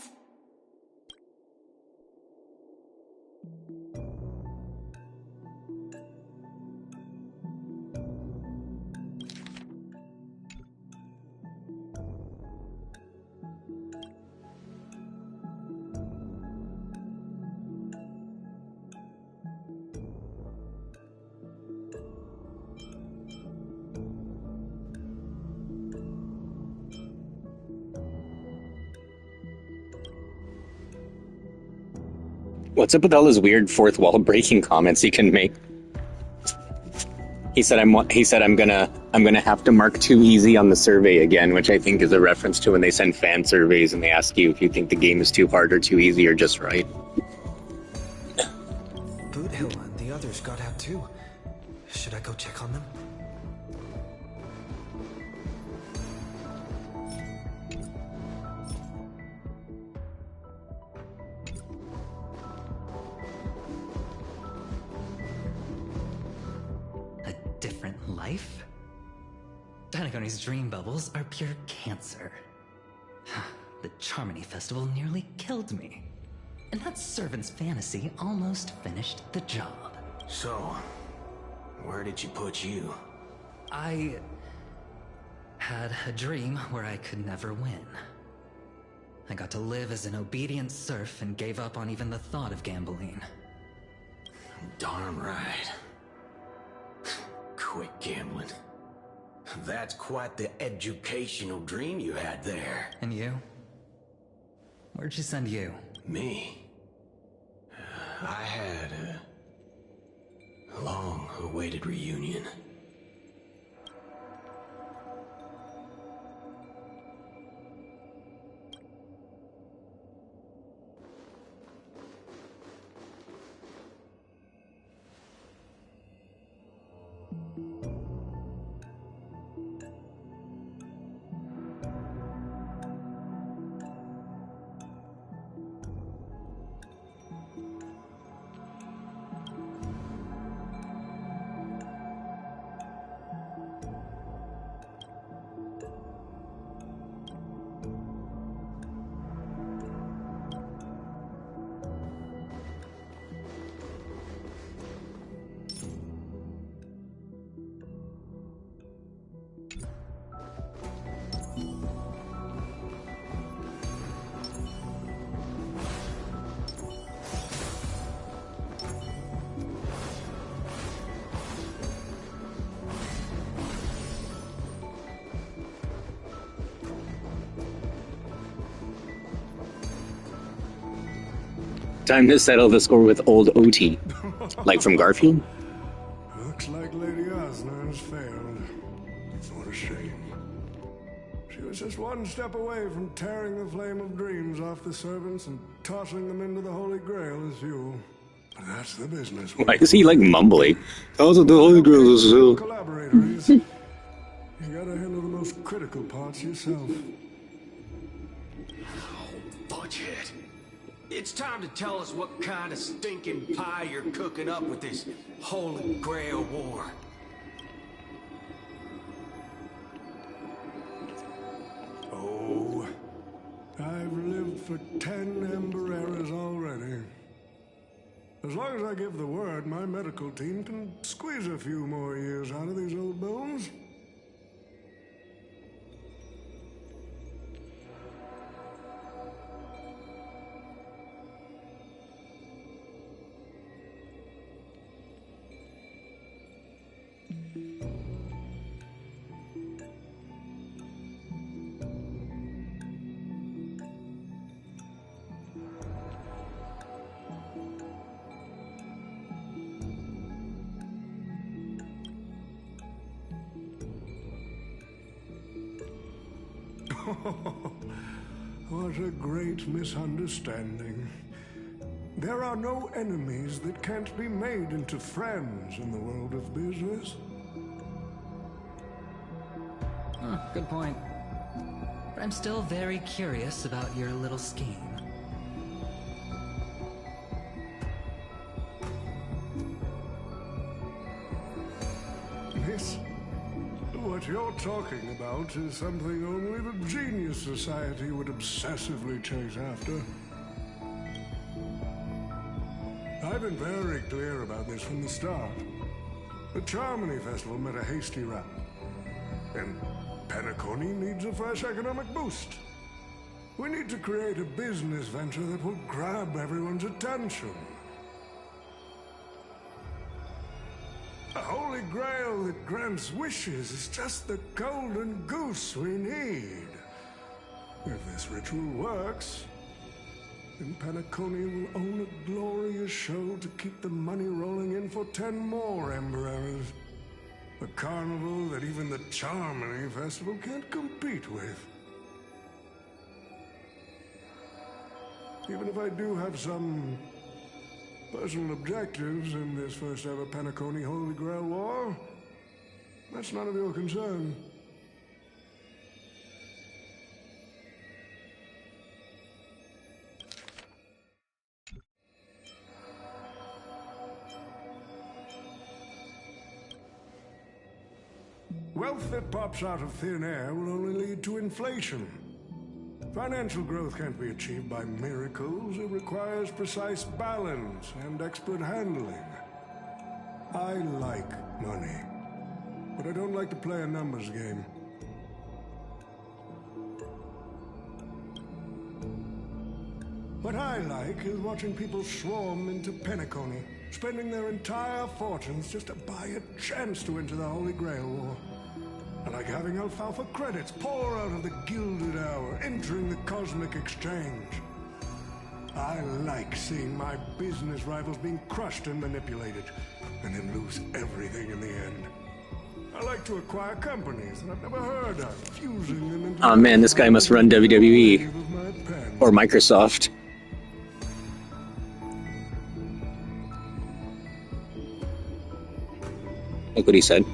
G: What's up with all his weird fourth wall breaking comments he can make? He said I'm gonna have to mark too easy on the survey again, which I think is a reference to when they send fan surveys and they ask you if you think the game is too hard or too easy or just right.
I: Boot Hill and the others got out too. Should I go check on them?
A: Different life? Penacony's dream bubbles are pure cancer. The Charmony Festival nearly killed me. And that servant's fantasy almost finished the job.
D: So, where did she put you?
A: I had a dream where I could never win. I got to live as an obedient serf and gave up on even the thought of gambling.
D: Darn right. Quit gambling. That's quite the educational dream you had there.
A: And you? Where'd she send you?
D: Me? I had a long-awaited reunion.
G: Time to settle the score with old OT. Like from Garfield?
E: Looks like Lady Osner has failed. What a shame. She was just one step away from tearing the flame of dreams off the servants and tossing them into the Holy Grail as fuel. But that's the business.
G: Why is he like mumbling? Also, the Holy Grail is fuel.
E: Collaborators. You gotta handle the most critical parts yourself.
D: Oh, Butchhead. It's time to tell us what kind of stinking pie you're cooking up with this Holy Grail war.
E: Oh, I've lived for 10 Ember eras already. As long as I give the word, my medical team can squeeze a few more years out of these old bones. What a great misunderstanding. There are no enemies that can't be made into friends in the world of business.
A: Good point. But I'm still very curious about your little scheme.
E: This, what you're talking about is something only the Genius Society would obsessively chase after. I've been very clear about this from the start. The Charmony Festival met a hasty rap. And Penacony needs a fresh economic boost. We need to create a business venture that will grab everyone's attention. A holy grail that grants wishes is just the golden goose we need. If this ritual works, then Penacony will own a glorious show to keep the money rolling in for 10 more Ember Eras. A carnival that even the Charmony Festival can't compete with. Even if I do have some personal objectives in this first ever Penacony Holy Grail War, that's none of your concern. Wealth that pops out of thin air will only lead to inflation. Financial growth can't be achieved by miracles. It requires precise balance and expert handling. I like money, but I don't like to play a numbers game. What I like is watching people swarm into Penacony, spending their entire fortunes just to buy a chance to enter the Holy Grail War. I like having alfalfa credits pour out of the Gilded Hour, entering the Cosmic Exchange. I like seeing my business rivals being crushed and manipulated, and then lose everything in the end. I like to acquire companies that I've never heard of, fusing them into...
G: Oh man, this guy must run WWE. Or Microsoft. Look what he said.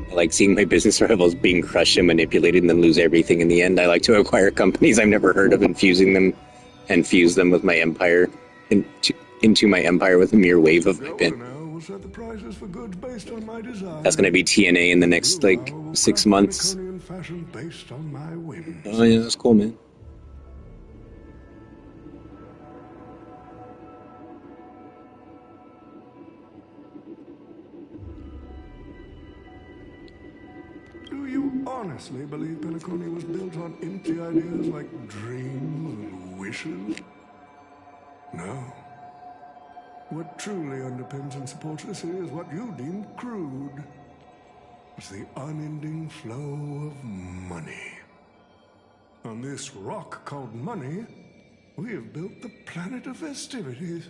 G: I like seeing my business rivals being crushed and manipulated and then lose everything in the end. I like to acquire companies I've never heard of and fuse them with my empire into my empire with a mere wave of my pen. That's gonna be TNA in the next, 6 months. Oh yeah, that's cool, man.
E: Do you honestly believe Penacony was built on empty ideas like dreams and wishes? No. What truly underpins and supports this is what you deem crude. It's the unending flow of money. On this rock called money, we have built the planet of festivities.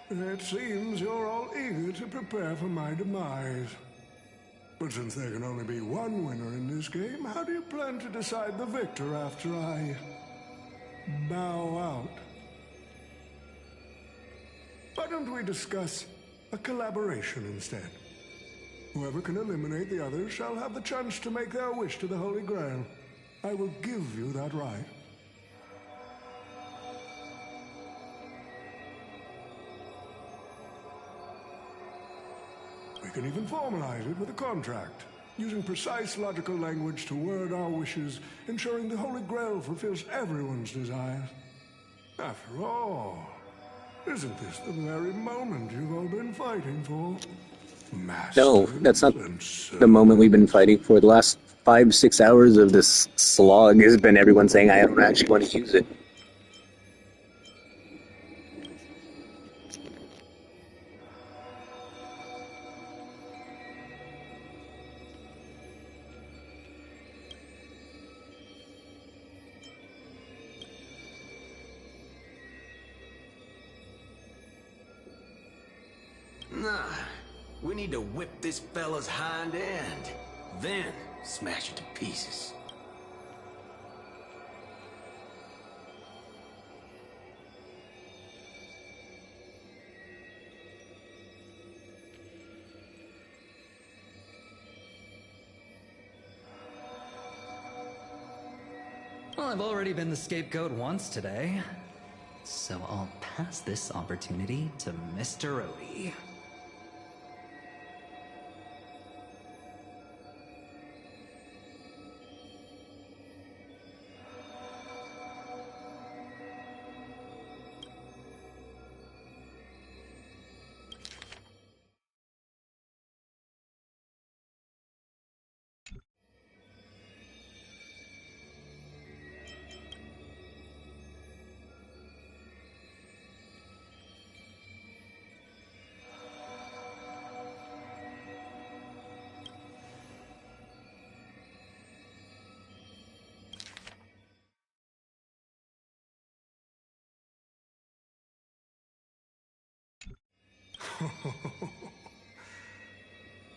E: It seems you're all eager to prepare for my demise. But since there can only be one winner in this game, how do you plan to decide the victor after I bow out? Why don't we discuss a collaboration instead? Whoever can eliminate the others shall have the chance to make their wish to the Holy Grail. I will give you that right. We can even formalize it with a contract, using precise logical language to word our wishes, ensuring the Holy Grail fulfills everyone's desires. After all, isn't this the very moment you've all been fighting for?
G: No, that's not the moment we've been fighting for. The last 5-6 hours of this slog has been everyone saying, I don't actually want to use it.
D: Nah, we need to whip this fella's hind end, then smash it to pieces.
A: Well, I've already been the scapegoat once today, so I'll pass this opportunity to Mr. Odie.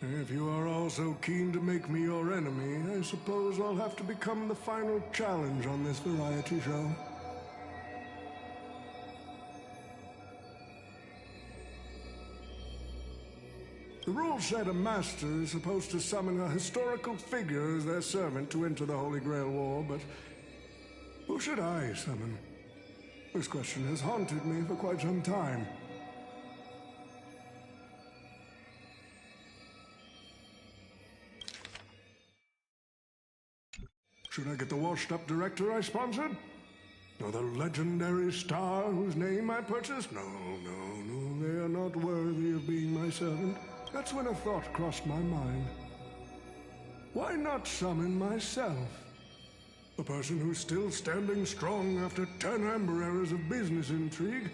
E: If you are all so keen to make me your enemy, I suppose I'll have to become the final challenge on this variety show. The rules said a master is supposed to summon a historical figure as their servant to enter the Holy Grail War, but Who should I summon? This question has haunted me for quite some time. Should I get the washed-up director I sponsored? Or the legendary star whose name I purchased? No, they are not worthy of being my servant. That's when a thought crossed my mind. Why not summon myself? The person who's still standing strong after 10 amber eras of business intrigue?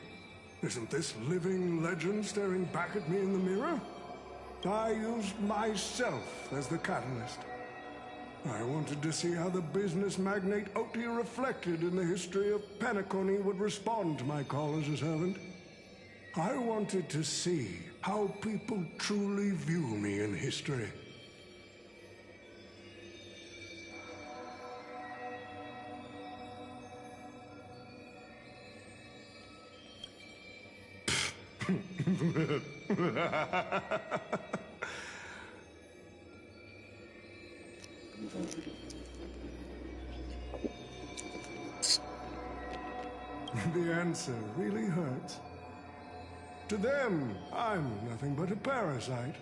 E: Isn't this living legend staring back at me in the mirror? I used myself as the catalyst. I wanted to see how the business magnate Oti reflected in the history of Penacony would respond to my call as a servant. I wanted to see how people truly view me in history. The answer really hurts. To them, I'm nothing but a parasite,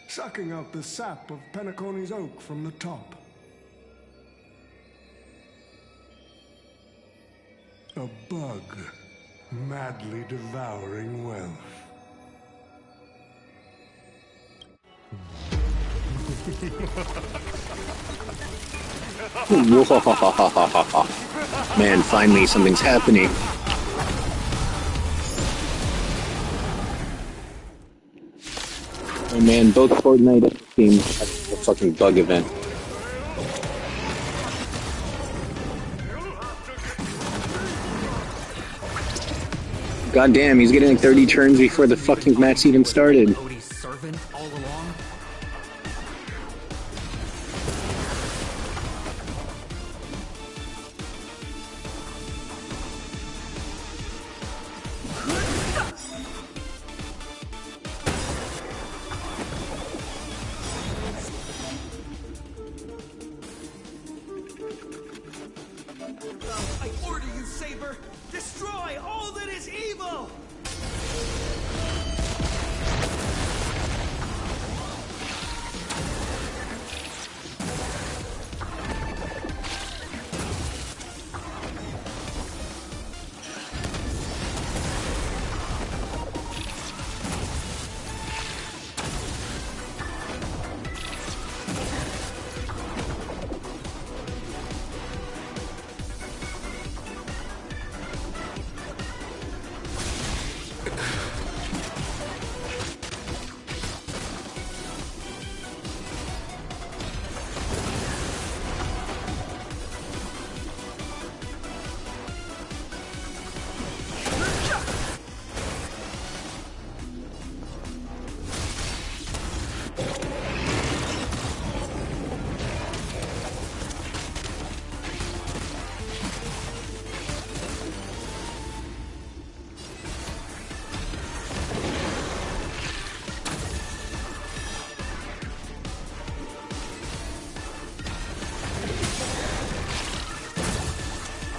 E: sucking out the sap of Penacony's oak from the top. A bug, madly devouring wealth.
G: Man, finally something's happening. Oh man, both Fortnite and Steam have a fucking bug event. God damn, he's getting like 30 turns before the fucking match even started.
A: Odie's servant all along?
L: I order you, Saber! Destroy all that is evil!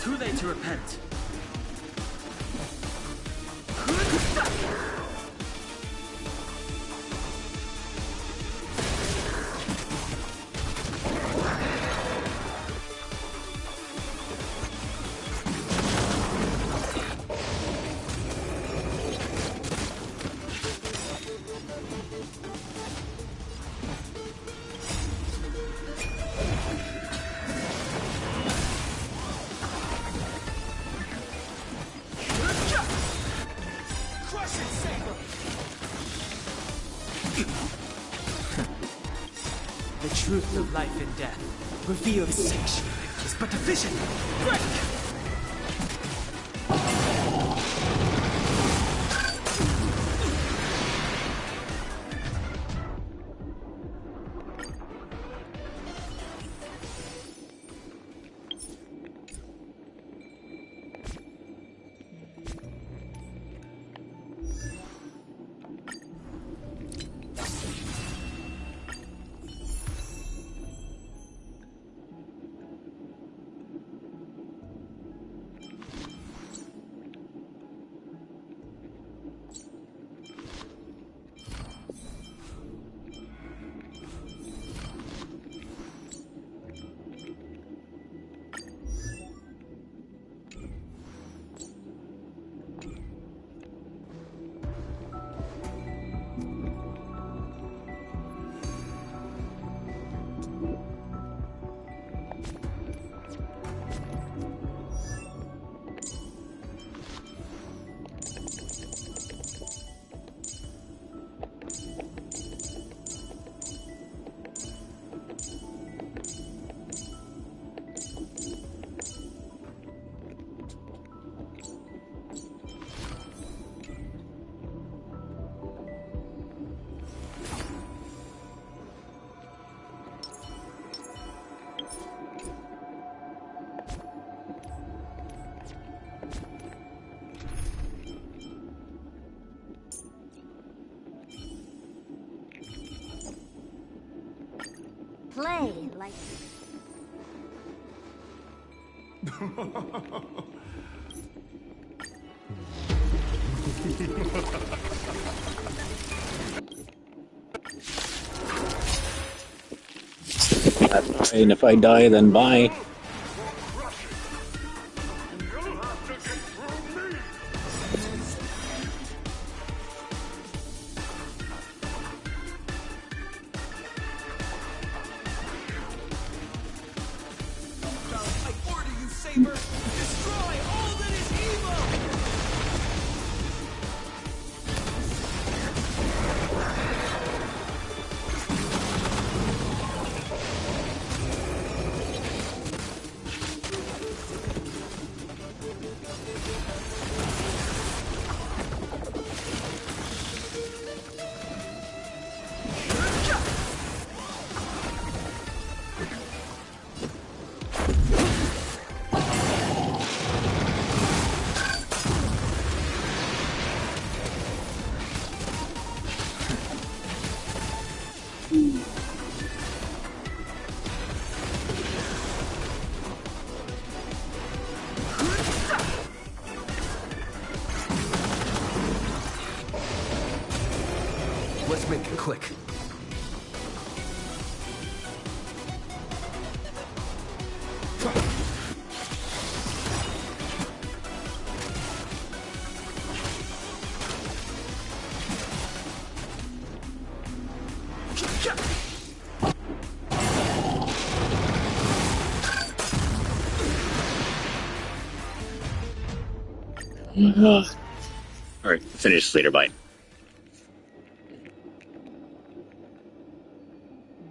L: Too late to repent. The truth of life and death, revealed in sanctuary, is but a vision. Break!
M: play like...
G: And if I die, then bye.
L: I order you, Saber! Destroy all that is evil!
I: Let's make it click.
G: Alright, finish later, bye.